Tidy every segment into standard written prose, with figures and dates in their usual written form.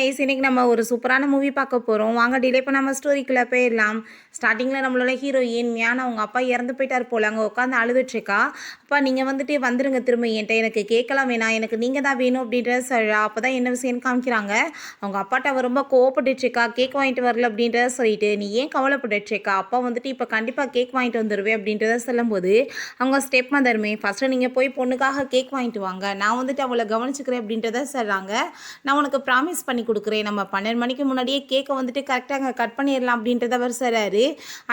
Ice இன்னைக்கு நம்ம ஒரு சூப்பரான மூவி பார்க்க போகிறோம். வாங்க டிலே பண்ணாமல் ஸ்டோரிக்குள்ளே போயிடலாம். ஸ்டார்டிங்கில் நம்மளோட ஹீரோயின் மியானா அவங்க அப்பா இறந்து போயிட்டார் போல. அங்கே உட்காந்து அழுதுட்ருக்கா. அப்பா நீங்கள் வந்துட்டு வந்துருங்க திரும்ப என்கிட்ட, எனக்கு கேட்கலாம் வேணாம், எனக்கு நீங்கள் தான் வேணும் அப்படின்றத சொல்கிறா. அப்போ தான் என்ன விஷயம்னு காமிக்கிறாங்க. அவங்க அப்பாட்ட அவ ரொம்ப கோவப்பட்டுட்ருக்கா. கேக் வாங்கிட்டு வரல அப்படின்றத சொல்லிட்டு, நீ ஏன் கவலைப்பட்டுட்ருக்கா, அப்பா வந்துட்டு இப்போ கண்டிப்பாக கேக் வாங்கிட்டு வந்துடுவேன் அப்படின்றத சொல்லும்போது, அவங்க ஸ்டெப் மதருமே ஃபஸ்ட்டு நீங்கள் போய் பொண்ணுக்காக கேக் வாங்கிட்டு வாங்க, நான் வந்துட்டு அவளை கவனிச்சுக்கிறேன் அப்படின்றத சொல்கிறாங்க. நான் உனக்கு ப்ராமிஸ் பண்ணி கொடுக்குறேன், நம்ம 12 மணிக்கு முன்னாடியே கேக்கை வந்துட்டு கரெக்டாக அங்கே கட் பண்ணிடலாம் அப்படின்றத அவர் சொல்கிறாரு.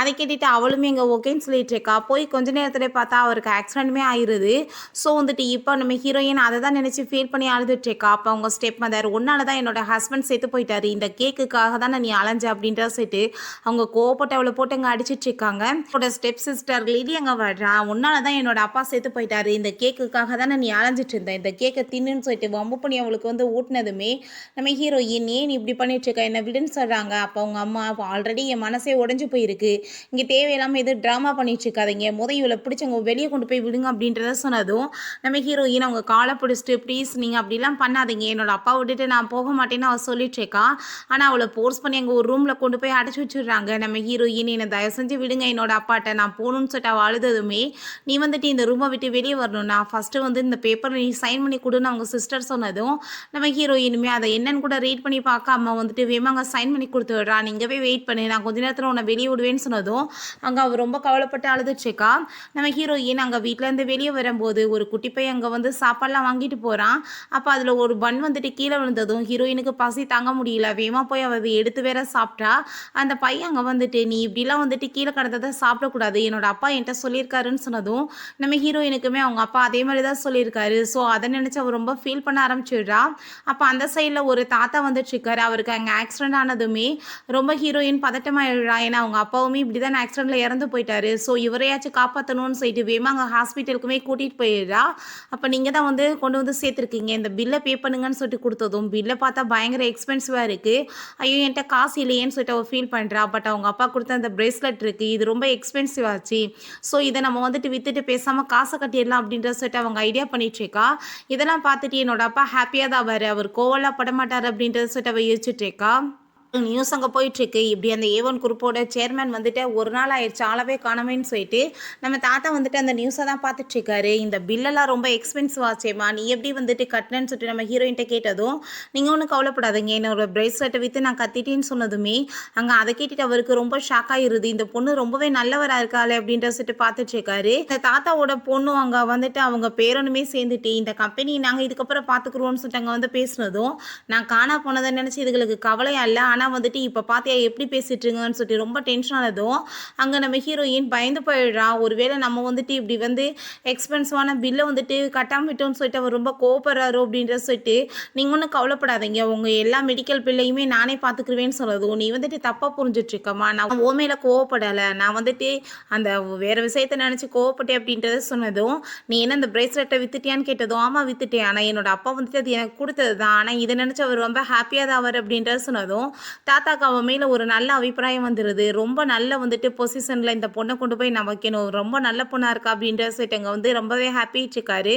அதை கேட்டுட்டு அவளுமே இங்கே ஓகேன்னு சொல்லிட்டு இருக்கா. போய் கொஞ்ச நேரத்தில் பார்த்தா அவருக்கு ஆக்சிடென்ட்டுமே ஆயிடுது. ஸோ வந்துட்டு இப்போ நம்ம ஹீரோயின் அதை தான் நினச்சி ஃபீல் பண்ணி அழுதுட்ருக்கா. அப்போ அவங்க ஸ்டெப் மதர், ஒன்னால தான் என்னோட ஹஸ்பண்ட் செத்து போயிட்டாரு, இந்த கேக்குக்காக தான் நீ அலைஞ்ச அப்படின்ற சொல்லிட்டு அவங்க கோவப்பட்டு அவளை போட்டு அங்கே அடிச்சிட்டு இருக்காங்க. என்னோட ஸ்டெப் சிஸ்டர் லிடி அங்கே வர்றா. ஒன்னால தான் என்னோட அப்பா செத்து போயிட்டாரு, இந்த கேக்குக்காக தானே நீ அலைஞ்சிட்டு இருந்த, இந்த கேக்கை தின்னுன்னு சொல்லிட்டு வம்பு பண்ணி அவளுக்கு வந்து ஊட்டினதுமே நம்ம ஹீரோயின் ஏன் இப்படி பண்ணிட்டு இருக்கா, என்ன விடுன்னு சொல்கிறாங்க. அப்போ அவங்க அம்மா, ஆல்ரெடி என் மனசே உடஞ்சி போயிருக்கு, இங்கே தேவையில்லாமல் எது ட்ராமா பண்ணிட்டு இருக்காதிங்க, இவளை பிடிச்சவங்க வெளியே கொண்டு போய் விடுங்க அப்படின்றத சொன்னதும் நம்ம ஹீரோயின் அவங்க காலை பிடிச்சிட்டு, ப்ளீஸ் நீங்கள் அப்படிலாம் பண்ணாதீங்க, என்னோட அப்பா விட்டுட்டு நான் போக மாட்டேன்னு அவள் சொல்லிட்டு இருக்கா. ஆனால் அவளை ஃபோர்ஸ் பண்ணி அங்கே ஒரு ரூமில் கொண்டு போய் அடைச்சி வச்சுடுறாங்க. நம்ம ஹீரோயின், என்னை தயவு செஞ்சு விடுங்க என்னோட அப்பாட்ட, நான் போகணும்னு சொல்லிட்டு அவள் அழுததுமே, நீ வந்துட்டு இந்த ரூமை விட்டு வெளியே வரணும்னா ஃபஸ்ட்டு வந்து இந்த பேப்பரில் நீ சைன் பண்ணி கொடுன்னு அவங்க சிஸ்டர் சொன்னதும் நம்ம ஹீரோயினுமே அதை என்னன்னு கூட ரீட் பண்ணி பார்க்காம வந்துட்டு வேமாங்க சைன் பண்ணி கொடுத்து விடுறா. நீங்கள் போய் வெயிட் பண்ணு, நான் கொஞ்ச நேரத்தில் உன்னை வெளியே விடுவேன்னு சொன்னதும் அங்கே அவர் ரொம்ப கவலைப்பட்டு அழுதுட்ருக்கா. நம்ம ஹீரோயின் அங்கே வீட்டிலேருந்து வெளியே வரும்போது ஒரு குட்டி பையன் அங்கே வந்து சாப்பாடெலாம் வாங்கிட்டு போகிறான். அப்போ அதில் ஒரு பன் வந்துட்டு கீழே விழுந்ததும் ஹீரோயினுக்கு பசி தாங்க முடியல, வேகமாக போய் அவள் எடுத்து வேற சாப்பிட்டா. அந்த பையன் அங்கே வந்துட்டு, நீ இப்படிலாம் வந்துட்டு கீழே கிடந்ததை சாப்பிடக்கூடாது, என்னோட அப்பா என்கிட்ட சொல்லியிருக்காருன்னு சொன்னதும் நம்ம ஹீரோயினுக்குமே அவங்க அப்பா அதே மாதிரி தான் சொல்லியிருக்காரு. ஸோ அதை நினச்சி அவர் ரொம்ப ஃபீல் பண்ண ஆரம்பிச்சிடுறா. அப்போ அந்த சைடில் ஒரு தாத்தா வந்துட்டுருக்காரு. அவருக்கு அங்கே ஆக்சிடென்ட் ஆனதுமே ரொம்ப ஹீரோயின் பதட்டமாயிடுறா. ஏன்னா அவங்க அப்பாவுமே இப்படி தான் ஆக்சிடென்ட்டில் இறந்து போயிட்டாரு. ஸோ இவரையாச்சும் காப்பாற்றணும்னு சொல்லிட்டு வேமா அங்கே ஹாஸ்பிட்டலுக்குமே கூட்டிகிட்டு போயிடுறா. அப்போ நீங்கள் தான் வந்து கொண்டு வந்து சேர்த்துருக்கீங்க, இந்த பில்லை பே பண்ணுங்கன்னு சொல்லிட்டு கொடுத்ததும் பில்லை பார்த்தா பயங்கர எக்ஸ்பென்சிவாக இருக்குது. ஐயோ என்கிட்ட காசு இல்லையேன்னு சொல்லிட்டு அவள் ஃபீல் பண்ணுறா. பட் அவங்க அப்பா கொடுத்த அந்த பிரேஸ்லெட் இருக்குது, இது ரொம்ப எக்ஸ்பென்சிவ் ஆச்சு. ஸோ இதை நம்ம வந்துட்டு விற்றுட்டு பேசாமல் காசை கட்டிடலாம் அப்படின்ற சொல்லிட்டு அவங்க ஐடியா பண்ணிட்டுருக்கா. இதெல்லாம் பார்த்துட்டு என்னோட அப்பா ஹாப்பியாக தான் அவர் கோவலாம் படமாட்டார் அப்படின்றத சொல்லிட்டு அவள் யோசிச்சுட்ருக்கா. நியூஸ் அங்கே போயிட்டுருக்கு. இப்படி அந்த ஏவன் குரூப்போட சேர்மேன் வந்துட்டு ஒரு நாள் ஆயிடுச்சு ஆளவே காணமேன்னு சொல்லிட்டு நம்ம தாத்தா வந்துட்டு அந்த நியூஸை தான் பார்த்துட்ருக்காரு. இந்த பில்லெல்லாம் ரொம்ப எக்ஸ்பென்சிவ் ஆச்சேம்மா, நீ எப்படி வந்துட்டு கட்டினேன்னு சொல்லிட்டு நம்ம ஹீரோயின்ட்ட கேட்டதும், நீங்கள் ஒன்றும் கவலைப்படாதீங்க, என்னோட பிரேஸ்லெட்டை விற்று நான் கத்திட்டேன்னு சொன்னதுமே அங்கே அதை கேட்டுட்டு அவருக்கு ரொம்ப ஷாக் ஆகிருது. இந்த பொண்ணு ரொம்பவே நல்லவராக இருக்காளே அப்படின்ற சொல்லிட்டு பார்த்துட்ருக்காரு. இந்த தாத்தாவோட பொண்ணு அங்கே வந்துட்டு அவங்க பேரனுமே சேர்ந்துட்டு இந்த கம்பெனி நாங்கள் இதுக்கப்புறம் பார்த்துக்குருவோம்னு சொல்லிட்டு அங்கே வந்து பேசுனதும், நான் காணா போனதை நினச்சி இதுகளுக்கு கவலையா இல்லை, ஆனால் வந்துட்டு இப்போ பார்த்தியா எப்படி பேசிட்டுருங்கன்னு சொல்லிட்டு ரொம்ப டென்ஷன் ஆனதும் அங்கே நம்ம ஹீரோயின் பயந்து போயிடுறா. ஒருவேளை நம்ம வந்துட்டு இப்படி வந்து எக்ஸ்பென்சிவான பில்லை வந்துட்டு கட்டாமல் விட்டோம்னு சொல்லிட்டு அவர் ரொம்ப கோவப்படுறாரோ அப்படின்ற சொல்லிட்டு, நீங்கள் ஒன்றும் கவலைப்படாதீங்க, உங்கள் எல்லா மெடிக்கல் பில்லையுமே நானே பார்த்துக்குருவேன்னு சொன்னதும், நீ வந்துட்டு தப்பாக புரிஞ்சிட்ருக்கம்மா, நான் ஓ மேலே கோவப்படலை, நான் வந்துட்டு அந்த வேறு விஷயத்தை நினச்சி கோவப்பட்டேன் அப்படின்றத சொன்னதும், நீ என்ன இந்த பிரேஸ்லெட்டை வித்துட்டியான்னு கேட்டதும், ஆமாம் வித்துட்டேன், ஆனால் என்னோட அப்பா வந்துட்டு அது எனக்கு கொடுத்தது தான், ஆனால் இதை நினச்சி அவர் ரொம்ப ஹாப்பியாக தான் அவர் அப்படின்றத சொன்னதும் தாத்தாக்கு அவன் மேலே ஒரு நல்ல அபிப்பிராயம் வந்துடுது. ரொம்ப நல்ல வந்துட்டு பொசிஷனில் இந்த பொண்ணை கொண்டு போய் நான் வைக்கணும், ரொம்ப நல்ல பொண்ணாக இருக்கா அப்படின்ற சொல்லிட்டு அங்கே வந்து ரொம்பவே ஹாப்பிட்டு இருக்காரு.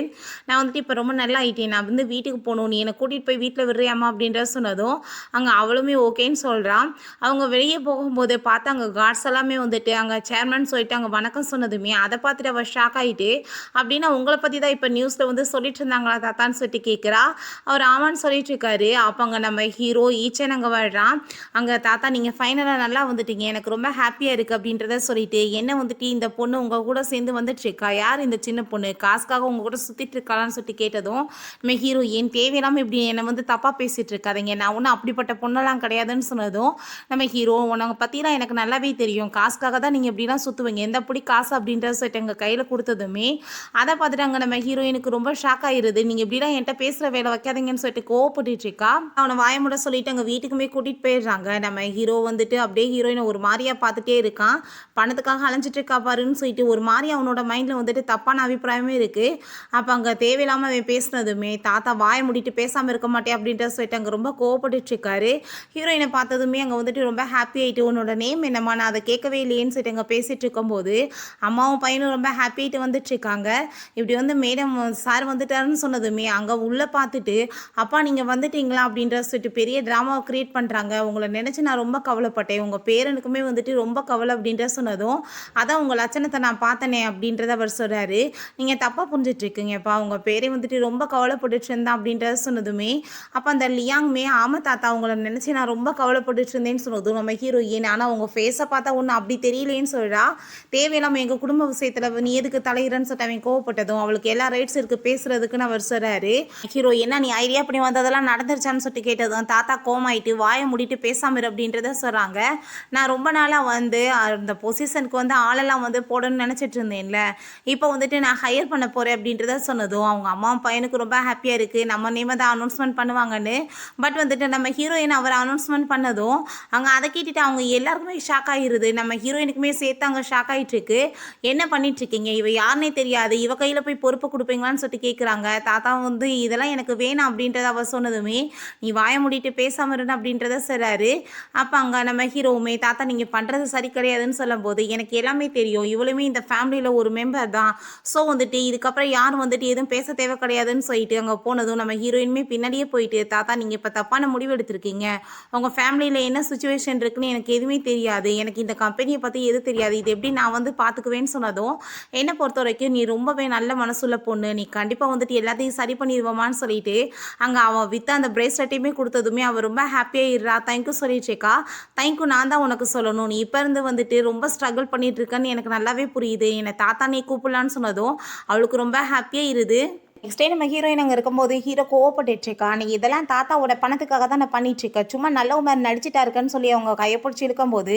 நான் வந்துட்டு இப்போ ரொம்ப நல்லா ஆகிட்டேன், நான் வந்து வீட்டுக்கு போகணும், நீ என்னை கூட்டிகிட்டு போய் வீட்டில் விடுறியாமா அப்படின்ற சொன்னதும் அங்கே அவளுமே ஓகேன்னு சொல்கிறான். அவங்க வெளியே போகும்போது பார்த்தா அங்கே கார்ட்ஸ் எல்லாமே வந்துட்டு அங்கே சேர்மன் சொல்லிட்டு அங்கே வணக்கம் சொன்னதுமே அதை பார்த்துட்டு அவள் ஷாக் ஆகிட்டு, அப்படின்னா உங்களை பற்றி தான் இப்போ நியூஸில் வந்து சொல்லிட்டு இருந்தாங்களா தாத்தான்னு சொல்லிட்டு கேட்குறா. அவர் ஆமான்னு சொல்லிட்டு இருக்காரு. அப்போ அங்கே நம்ம ஹீரோ ஈச்சன் அங்கே வர்றான். அங்கே தாத்தா நீங்கள் ஃபைனலாக நல்லா வந்துட்டீங்க, எனக்கு ரொம்ப ஹாப்பியாக இருக்குது அப்படின்றத சொல்லிட்டு, என்ன வந்துட்டு இந்த பொண்ணு உங்கள் கூட சேர்ந்து வந்துட்டுருக்கா, யார் இந்த சின்ன பொண்ணு, காசுக்காக உங்கள் கூட சுற்றிட்டு இருக்காளான்னு சொல்லிட்டு கேட்டதும் நம்ம ஹீரோ ஏன் தேவையில்லாமல் இப்படி என்னை வந்து தப்பாக பேசிகிட்டு இருக்காதிங்க, நான் ஒன்றும் அப்படிப்பட்ட பொண்ணெல்லாம் கிடையாதுன்னு சொன்னதும் நம்ம ஹீரோ, உனக்கு பற்றிலாம் எனக்கு நல்லாவே தெரியும், காசுக்காக தான் நீங்கள் இப்படிலாம் சுற்றுவீங்க, எந்த அப்படி காசு அப்படின்றத சொல்லிட்டு எங்கள் கையில் கொடுத்ததுமே அதை பார்த்துட்டு அங்கே நம்ம ஹீரோயினுக்கு ரொம்ப ஷாக் ஆகிருது. நீங்கள் இப்படிலாம் என்கிட்ட பேசுகிற வேலை வைக்காதீங்கன்னு சொல்லிட்டு கோவப்பட்டுட்டு இருக்கா. அவனை வாயமுட சொல்லிட்டு அங்கே வீட்டுக்குமே கூட்டிகிட்டு போயிடுறாங்க. நம்ம ஹீரோ வந்துட்டு அப்படியே ஹீரோயினை ஒரு மாதிரியா பார்த்துட்டே இருக்கான். பணத்துக்காக அலைஞ்சிட்டு இருக்கா பாருன்னு சொல்லிட்டு ஒரு மாதிரி அவனோட மைண்டில் வந்துட்டு தப்பான அபிப்பிராயமே இருக்குது. அப்போ அங்கே தேவையில்லாமல் அவன் பேசினதுமே தாத்தா வாயை மூடிட்டு பேசாமல் இருக்க மாட்டேன் அப்படின்ற சொல்லிட்டு அங்கே ரொம்ப கோவப்பட்டுட்டு இருக்காரு. ஹீரோயினை பார்த்ததுமே அங்கே வந்துட்டு ரொம்ப ஹாப்பி ஆகிட்டு உன்னோட நேம் என்னம்மா நான் அதை கேட்கவே இல்லையேன்னு சொல்லிட்டு அங்கே பேசிகிட்டு இருக்கும்போது அம்மாவும் பையனும் ரொம்ப ஹாப்பி ஆகிட்டு வந்துட்டு இருக்காங்க. இப்படி வந்து மேடம் சார் வந்துட்டாருன்னு சொன்னதுமே அங்கே உள்ளே பார்த்துட்டு அப்பா நீங்கள் வந்துட்டீங்களா அப்படின்ற சொல்லிட்டு பெரிய ட்ராமாவை க்ரியேட் பண்ணுறாங்க. உங்களை நினச்சி நான் ரொம்ப கவலைப்பட்டேன். உங்கள் பேரனுக்குமே வந்துட்டு ரொம்ப கவலை அப்படின்ற சொன்னதும் அதான் உங்கள் லட்சணத்தை நான் பார்த்தனே அப்படின்றத அவர் சொல்கிறாரு. நீங்கள் தப்பாக புரிஞ்சிட்ருக்கீங்கப்பா, உங்கள் பேரே வந்துட்டு ரொம்ப கவலைப்பட்டுட்டு இருந்தேன் அப்படின்றத சொன்னதுமே அப்போ அந்த லியாங்குமே ஆமாம் தாத்தா உங்களை நினச்சி நான் ரொம்ப கவலைப்பட்டுட்டு இருந்தேன்னு சொன்னதும் நம்ம ஹீரோயின் ஆனால் உங்கள் ஃபேஸை பார்த்தா ஒன்று அப்படி தெரியலேன்னு சொல்கிறா. தேவையில்லாமல் எங்கள் குடும்ப விஷயத்தில் நீ எதுக்கு தலையிறன்னு சொல்லிட்டு அவன் கோவப்பட்டதும் அவளுக்கு எல்லா ரைட்ஸ் இருக்குது பேசுகிறதுக்குன்னு அவர் சொல்கிறாரு. ஹீரோ என்ன நீ ஐடியா பண்ணி வந்ததெல்லாம் நடந்துருச்சான்னு சொல்லிட்டு கேட்டதும் தாத்தா கோமாயிட்டு வாயை மூடிட்டு பேசாம இரு அப்படின்றத சொல்கிறாங்க. நான் ரொம்ப நாளாக வந்து அந்த பொசிஷனுக்கு வந்து ஆளெல்லாம் வந்து போடணும்னு நினச்சிட்டு இருந்தேன்ல, இப்போ வந்துட்டு நான் ஹையர் பண்ண போகிறேன் அப்படின்றத சொன்னதும் அவங்க அம்மாவும் பையனுக்கு ரொம்ப ஹாப்பியாக இருக்குது. நம்ம நேமை தான் அனௌன்ஸ்மெண்ட் பண்ணுவாங்கன்னு. பட் வந்துட்டு நம்ம ஹீரோயின் அவர் அனௌன்ஸ்மெண்ட் பண்ணதும் அங்கே அதை கேட்டுட்டு அவங்க எல்லாருக்குமே ஷாக் ஆகிடுது. நம்ம ஹீரோயினுக்குமே சேர்த்து அங்கே ஷாக் ஆகிட்டுருக்கு. என்ன பண்ணிட்டுருக்கீங்க, இவ யாருன்னே தெரியாது, இவ கையில் போய் பொறுப்பு கொடுப்பீங்களான்னு சொல்லிட்டு கேட்குறாங்க. தாத்தா வந்து இதெல்லாம் எனக்கு வேணாம் அப்படின்றத அவர் சொன்னதுமே நீ வாய மூடிட்டு பேசாமல் இருன்னு அப்படின்றத சொல்கிறாரு. அப்போ அங்கே நம்ம ஹீரோவுமே தாத்தா நீங்கள் பண்ணுறது சரி கிடையாதுன்னு சொல்லும்போது எனக்கு எல்லாமே தெரியும், இவளுமே இந்த ஃபேமிலியில் ஒரு மெம்பர் தான், ஸோ வந்துட்டு இதுக்கப்புறம் யாரும் வந்துட்டு எதுவும் பேச தேவை கிடையாதுன்னு சொல்லிட்டு அங்கே போனதும் நம்ம ஹீரோயினுமே பின்னாடியே போயிட்டு தாத்தா நீங்கள் இப்போ தப்பான முடிவு எடுத்திருக்கீங்க, உங்கள் ஃபேமிலியில் என்ன சுச்சுவேஷன் இருக்குன்னு எனக்கு எதுவுமே தெரியாது, எனக்கு இந்த கம்பெனியை பற்றி எது தெரியாது, இது எப்படி நான் வந்து பார்த்துக்குவேன்னு சொன்னதும் என்னை பொறுத்த வரைக்கும் நீ ரொம்பவே நல்ல மனசுள்ள பொண்ணு, நீ கண்டிப்பாக வந்துட்டு எல்லாத்தையும் சரி பண்ணிடுவோமான்னு சொல்லிட்டு அங்கே அவன் விற்ற அந்த பிரேஸ்லெட்டையுமே கொடுத்ததுமே அவள் ரொம்ப ஹாப்பியாக இருறா. தேங்க்யூ சொல்லிட்டுருக்கா. தேங்க்யூ நான் தான் உனக்கு சொல்லணும், நீ இப்போ இருந்து வந்துட்டு ரொம்ப ஸ்ட்ரகிள் பண்ணிட்டு இருக்கன்னு எனக்கு நல்லாவே புரியுது, என்னை தாத்தா நீ கூப்பிடலான்னு சொன்னதும் அவளுக்கு ரொம்ப ஹாப்பியாக இருது. நெக்ஸ்ட் டே நம்ம ஹீரோயின் அங்கே இருக்கும்போது ஹீரோ கோவப்பட்டுருக்கா. நீ இதெல்லாம் தாத்தாவோட பணத்துக்காக தான் நான் பண்ணிட்டுருக்க, சும்மா நல்ல மாதிரி நடிச்சிட்டா இருக்கன்னு சொல்லி அவங்க கையை பிடிச்சி இருக்கும்போது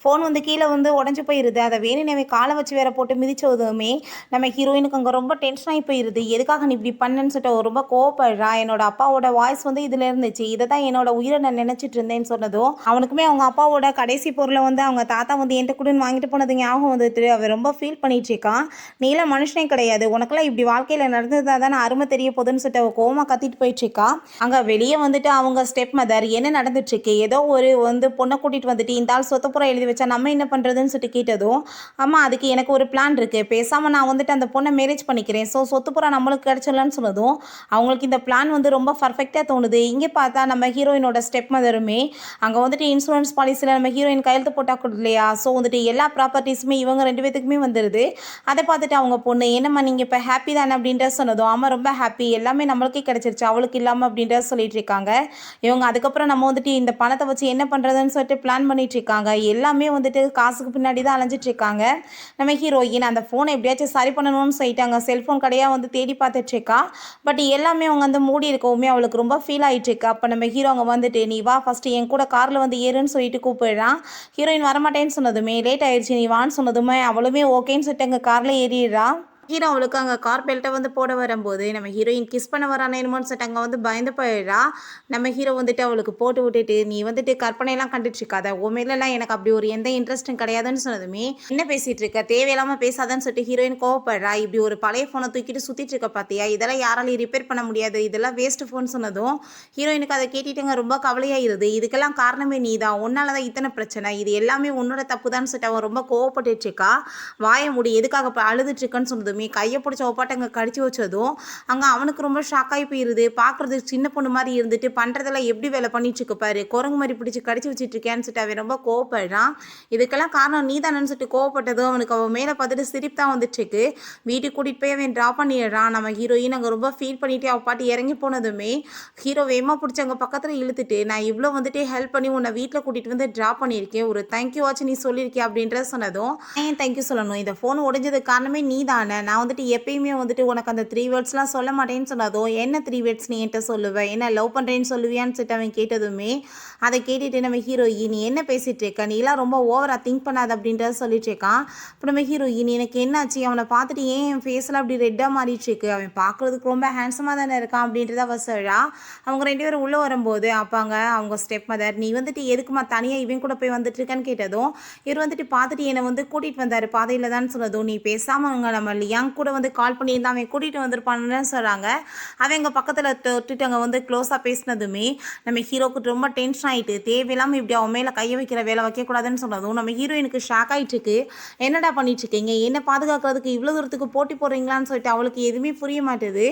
ஃபோன் வந்து கீழே வந்து உடஞ்சி போயிடுது. அதை வேணுனவே காலை வச்சு வேற போட்டு மிதிச்சதுமே நம்ம ஹீரோயினுக்கு அங்கே ரொம்ப டென்ஷன் ஆகி போயிடுது. எதுக்காக நீ இப்படி பண்ணுன்னு சொல்லிட்டு ரொம்ப கோவப்படுறா. என்னோட அப்பாவோட வாய்ஸ் வந்து இதில் இருந்துச்சு, இதை தான் என்னோட உயிரை நான் நினச்சிட்டு இருந்தேன்னு சொன்னதும் அவனுக்குமே அவங்க அப்பாவோட கடைசி பொருளை வந்து அவங்க தாத்தா வந்து என்கிட்ட கூடன்னு வாங்கிட்டு போனது ஞாபகம் வந்துட்டு அவன் ரொம்ப ஃபீல் பண்ணிட்டு இருக்கான். நீலாம் மனுஷனே கிடையாது, உனக்கெல்லாம் இப்படி வாழ்க்கையில் நடந்தது தான் அருமை தெரிய போகுதுன்னு சொல்லிட்டு அவள் கோவமா கத்திட்டு போயிட்டுருக்கா. அங்கே வெளியே வந்துட்டு அவங்க ஸ்டெப் மதர் என்ன நடந்துட்டுருக்கு, ஏதோ ஒரு வந்து பொண்ணை கூட்டிகிட்டு வந்துட்டு இந்த ஆள் சொத்தப்புறம் எழுதி வச்சா நம்ம என்ன பண்ணுறதுன்னு சொல்லிட்டு கேட்டதும் அம்மா அதுக்கு எனக்கு ஒரு பிளான் இருக்குது, பேசாமல் நான் வந்துட்டு அந்த பொண்ணை மேரேஜ் பண்ணிக்கிறேன், ஸோ சொத்துப்புறா நம்மளுக்கு கிடச்சிடலான்னு சொன்னதும் அவங்களுக்கு இந்த பிளான் வந்து ரொம்ப பர்ஃபெக்டாக தோணுது. இங்கே பார்த்தா நம்ம ஹீரோயினோட ஸ்டெப் மதருமே அங்கே வந்துட்டு இன்சூரன்ஸ் பாலிசியில் நம்ம ஹீரோயின் கையெழுத்து போட்டா இல்லையா, ஸோ வந்துட்டு எல்லா ப்ராப்பர்ட்டிஸுமே இவங்க 2 பேத்துக்குமே வந்துடுது. அதை பார்த்துட்டு அவங்க பொண்ணு என்னம்மா நீங்கள் இப்போ ஹாப்பி தானே அப்படின்ற சொன்னதும் ஆமாம் ரொம்ப ஹாப்பி, எல்லாமே நம்மளுக்கே கிடச்சிருச்சு அவளுக்கு இல்லாமல் அப்படின்றத சொல்லிட்டு இருக்காங்க. இவங்க அதுக்கப்புறம் நம்ம வந்துட்டு இந்த பணத்தை வச்சு என்ன பண்ணுறதுன்னு சொல்லிட்டு பிளான் பண்ணிட்டு இருக்காங்க. எல்லாமே வந்துட்டு காசுக்கு பின்னாடி தான் அலைஞ்சிட்டு இருக்காங்க. நம்ம ஹீரோயின் அந்த ஃபோனை எப்படியாச்சும் சரி பண்ணணும்னு சொல்லிட்டாங்க. செல்ஃபோன் கடையாக வந்து தேடி பார்த்துட்டு இருக்கா. பட் எல்லாமே அவங்க வந்து மூடி இருக்கவுமே அவளுக்கு ரொம்ப ஃபீல் ஆகிட்டு இருக்கா. அப்போ நம்ம ஹீரோ அவங்க வந்துட்டு நீ வா ஃபஸ்ட்டு என் கூட காரில் வந்து ஏறுன்னு சொல்லிட்டு கூப்பிடுறான். ஹீரோயின் வரமாட்டேன்னு சொன்னதுமே லேட் ஆயிடுச்சு நீ வான்னு சொன்னதுமே அவளுமே ஓகேன்னு சொல்லிட்டு அங்கே காரில் ஏறிடுறா. ஹீரோ அவளுக்கு அங்கே கார் பெல்ட்டை வந்து போட வரும்போது நம்ம ஹீரோயின் கிஸ் பண்ண வரானே என்னமோன்னு சொல்லிட்டு அங்கே வந்து பயந்து போயிடுறா. நம்ம ஹீரோ வந்துட்டு அவளுக்கு போட்டு விட்டுட்டு நீ வந்துட்டு கற்பனையெல்லாம் கண்டுட்டு இருக்காத, உன் மேலெல்லாம் எனக்கு அப்படி ஒரு எந்த இன்ட்ரெஸ்ட்டும் கிடையாதுன்னு சொன்னதுமே என்ன பேசிகிட்டு இருக்க தேவையில்லாமல் பேசாதன்னு சொல்லிட்டு ஹீரோயின் கோவப்படுறா. இப்படி ஒரு பழைய ஃபோனை தூக்கிட்டு சுற்றிட்டு இருக்க பார்த்தியா, இதெல்லாம் யாராலையும் ரிப்பேர் பண்ண முடியாது, இதெல்லாம் வேஸ்ட் ஃபோன் சொன்னதும் ஹீரோயினுக்கு அதை கேட்டுட்டுங்க ரொம்ப கவலையாயிருது. இதுக்கெல்லாம் காரணமே நீ தான், உன்னால தான் இத்தனை பிரச்சனை, இது எல்லாமே உன்னோட தப்பு தான் சொல்லிட்டு அவன் ரொம்ப கோவப்பட்டுட்டு இருக்கா. வாய முடி எதுக்காக இப்போ அழுதுட்டு இருக்கன்னு சொன்னது கையை பிடிச்ச ஒப்பாட்ட அங்கே கடிச்சு வச்சதும் அங்கே அவனுக்கு ரொம்ப ஷாக்காகி போயிருது. பார்க்குறது சின்ன பொண்ணு மாதிரி இருந்துட்டு பண்ணுறதெல்லாம் எப்படி வேலை பண்ணிட்டு இருக்கு பாரு, குரங்கு மாதிரி பிடிச்சி கடிச்சு வச்சுட்டு இருக்கேன்னு சொல்லிட்டு அவன் ரொம்ப கோவப்படுறான். இதுக்கெல்லாம் காரணம் நீ தானேன்னு சொல்லிட்டு கோவப்பட்டதும் அவனுக்கு அவன் மேலே பார்த்துட்டு சிரிப்பு தான் வந்துட்டுருக்கு. வீட்டுக்கு கூட்டிகிட்டு போய் அவன் ட்ரா பண்ணிடுறான். நம்ம ஹீரோயின் அங்கே ரொம்ப ஃபீல் பண்ணிட்டு அவள் பாட்டு இறங்கி போனதுமே ஹீரோ வேகமாக பிடிச்சி அங்கே பக்கத்தில் இழுத்துட்டு நான் இவ்வளோ வந்துட்டு ஹெல்ப் பண்ணி உன்னை வீட்டில் கூட்டிகிட்டு வந்து ட்ரா பண்ணியிருக்கேன், ஒரு தேங்க்யூ ஆச்சு நீ சொல்லியிருக்கேன் அப்படின்றத சொன்னதும் ஏன் தேங்க்யூ சொல்லணும், இந்த ஃபோன் உடைஞ்சதுக்கு காரணமே நீ தானே, நான் வந்துட்டு எப்பயுமே வந்துட்டு உனக்கு அந்த 3 வேர்ட்ஸ்லாம் சொல்ல மாட்டேன்னு சொன்னதும், என்ன 3 வேர்ட்ஸ் நீ என்ட்ட சொல்லுவ? என்ன லவ் பண்ணுறேன்னு சொல்லுவியான்னு சொல்லிட்டு அவன் கேட்டதுமே, அதை கேட்டுட்டு நம்ம ஹீரோயின், "நீ என்ன பேசிட்டு இருக்க? நீலாம் ரொம்ப ஓவரா திங்க் பண்ணாத" அப்படின்றத சொல்லிட்டு இருக்கான். அப்போ நம்ம ஹீரோயின், "எனக்கு என்னாச்சு? அவனை பார்த்துட்டு ஏன் என் ஃபேஸ்லாம் அப்படி ரெட்டாக மாறிட்டு இருக்கு? அவன் பார்க்குறதுக்கு ரொம்ப ஹேண்ட்ஸமாக தானே இருக்கான்" அப்படின்றத அவ சொல்றா. அவங்க 2 பேரும் உள்ளே வரும்போது அப்பாங்க அவங்க ஸ்டெப் மதர், "நீ வந்துட்டு எதுக்குமா தனியாக இவன் கூட போய் வந்துட்டு இருக்கன்னு" கேட்டதும், இவர் வந்துட்டு பார்த்துட்டு என்னை வந்து கூட்டிகிட்டு வந்தார் பாதையில் தான் சொன்னதும், "நீ பேசாமல் அவங்க நம்ம லியாங் கூட வந்து கால் பண்ணியிருந்தா அவன் கூட்டிகிட்டு வந்திருப்பான்னு" சொல்கிறாங்க. அவன் எங்கள் பக்கத்தில் தொட்டுட்டு அங்கே வந்து க்ளோஸாக பேசினதுமே நம்ம ஹீரோக்கு ரொம்ப டென்ஷன் ஆகிட்டு, தேவையில்லாமல் இப்படி அவன் மேலே கையை வைக்கிற வேலை வைக்கக்கூடாதுன்னு சொன்னதும் நம்ம ஹீரோயினுக்கு ஷாக் ஆகிட்டு இருக்கு. என்னடா பண்ணிட்டு இருக்கீங்க? என்ன பாதுகாக்கிறதுக்கு இவ்வளோ தூரத்துக்கு போட்டி போடுறீங்களான்னு சொல்லிட்டு அவளுக்கு எதுவுமே புரிய மாட்டுது.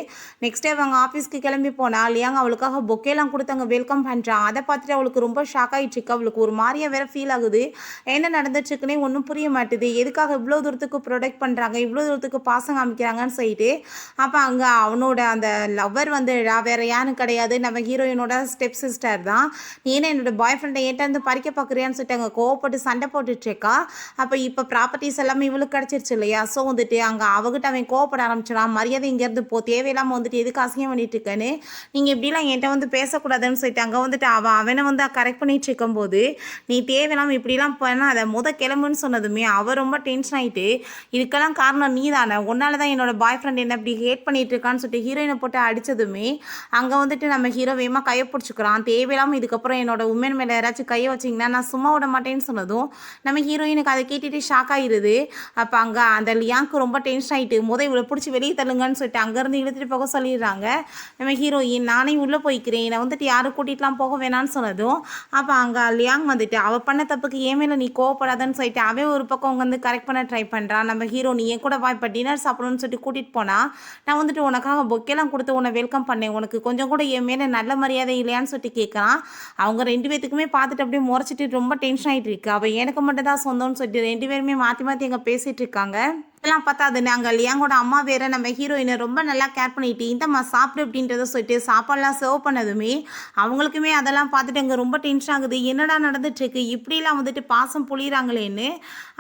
நெக்ஸ்ட் டே அவங்க ஆஃபீஸ்க்கு கிளம்பி போனா லியாங் அவளுக்காக பொக்கேலாம் கொடுத்து அங்கே வெல்கம் பண்ணுறான். அதை பார்த்துட்டு அவளுக்கு ரொம்ப ஷாக் ஆகிட்டு இருக்கு. அவளுக்கு ஒரு மாதிரியா வேற ஃபீல் ஆகுது. என்ன நடந்துச்சுக்குன்னே ஒன்றும் புரிய மாட்டுது. எதுக்காக இவ்வளோ தூரத்துக்கு ப்ரொடெக்ட் பண்ணுறாங்க, இவ்வளோ தூரத்துக்கு பாசம் காமிக்கிறாங்கன்னு சொல்லிட்டு அப்போ அங்கே அவனோட அந்த லவ்வர் வந்து வேற யாரும் கிடையாது, நம்ம ஹீரோயினோட ஸ்டெப் சிஸ்டர் தான். "நீ என்ன என்னோட பாய் ஃப்ரெண்டை என்கிட்ட இருந்து பறிக்க பார்க்குறியான்னு" சொல்லிட்டு அங்கே கோவப்பட்டு சண்டை போட்டுட்டு இருக்கா. அப்போ இப்போ ப்ராப்பர்ட்டிஸ் எல்லாமே இவளுக்கு கிடச்சிருச்சு இல்லையா? ஸோ வந்துட்டு அங்கே அவகிட்ட அவன் கோவப்பட ஆரம்பிச்சிடான். "மரியாதை இங்கேருந்து போ, தேவையில்லாமல் வந்துட்டு எதுக்கு அசிங்கம் பண்ணிட்டு இருக்கேன்னு, நீங்கள் இப்படிலாம் என்கிட்ட வந்து பேசக்கூடாதுன்னு" சொல்லிட்டு அங்கே வந்துட்டு அவனை வந்து கரெக்ட் பண்ணிட்டு இருக்கும்போது, "நீ தேவையில்லாமல் இப்படிலாம் பண்ணால் அதை கிளம்புன்னு" சொன்னதுமே அவ ரொம்ப டென்ஷன் ஆகிட்டு, "இதுக்கெல்லாம் காரணம் நீ தானே, உன்னால தான் என்னோட பாய் ஃப்ரெண்ட் என்ன இப்படி ஹேட் பண்ணிட்டு இருக்கான்னு" சொல்லிட்டு ஹீரோயினை போட்டு அடித்ததுமே அங்கே வந்துட்டு நம்ம ஹீரோ வேகமாக கையை பிடிச்சிக்கிறான். தேவையில்லாமல் இதுக்கப்புறம் என்னோட உமன் மேலே யாராச்சும் கையை வச்சிங்கன்னா நான் சும்மா விட மாட்டேன்னு சொன்னதும் நம்ம ஹீரோயினுக்கு அதை கேட்டுட்டு ஷாக் ஆகிடுது. அப்போ அங்கே அந்த லியாங்க்கு ரொம்ப டென்ஷன் ஆகிட்டு, இவளை பிடிச்சி வெளியே தள்ளுங்கன்னு சொல்லிட்டு அங்கேருந்து இழுத்துட்டு போக சொல்லிடுறாங்க. நம்ம ஹீரோயின், "நானே உள்ளே போய்க்கிறேன், நான் வந்துட்டு யாரும் கூட்டிகிட்டுலாம் போக வேணான்னு" சொன்னதும் அப்போ அங்கே லியாங் வந்துட்டு அவள் பண்ண தப்புக்கு ஏன் மேலே நீ கோவப்படாதன்னு சொல்லிட்டு அவன் ஒரு பக்கம் வந்து கரெக்ட் பண்ண ட்ரை பண்ணுறான். நம்ம ஹீரோ, "நீ என் கூட வா, இப்போ டின்னர் சாப்பிடணும்னு சொல்லிட்டு கூட்டிகிட்டு போனால் நான் வந்துட்டு உனக்காக பொக்கெல்லாம் கொடுத்து உன்னை வெல்கம் பண்ணேன், உனக்கு கொஞ்சம் கூட என் மேலே நல்ல மரியாதை இல்லையான்னு சொல்லிட்டு கேட்குறான். அவங்க 2 பேத்துக்குமே பார்த்துட்டு அப்படியே முறைச்சிட்டு ரொம்ப டென்ஷன் ஆகிட்டு இருக்கு. அவள் எனக்கு மட்டும் தான் சொந்தம்னு சொல்லிட்டு 2 பேருமே மாற்றி மாற்றி அங்கே பேசிகிட்டு இருக்காங்க. இதெல்லாம் பத்தாது, நாங்கள் லியாங்கோட அம்மா வேற நம்ம ஹீரோயினை ரொம்ப நல்லா கேர் பண்ணிட்டு இந்தம்மா சாப்பிடு அப்படின்றத சொல்லிட்டு சாப்பாடெல்லாம் சர்வ் பண்ணதுமே அவங்களுக்குமே அதெல்லாம் பார்த்துட்டு அங்கே ரொம்ப டென்ஷன் ஆகுது. என்னடா நடந்துட்டுருக்கு, இப்படிலாம் வந்துட்டு பாசம் பொழிகிறாங்களேன்னு.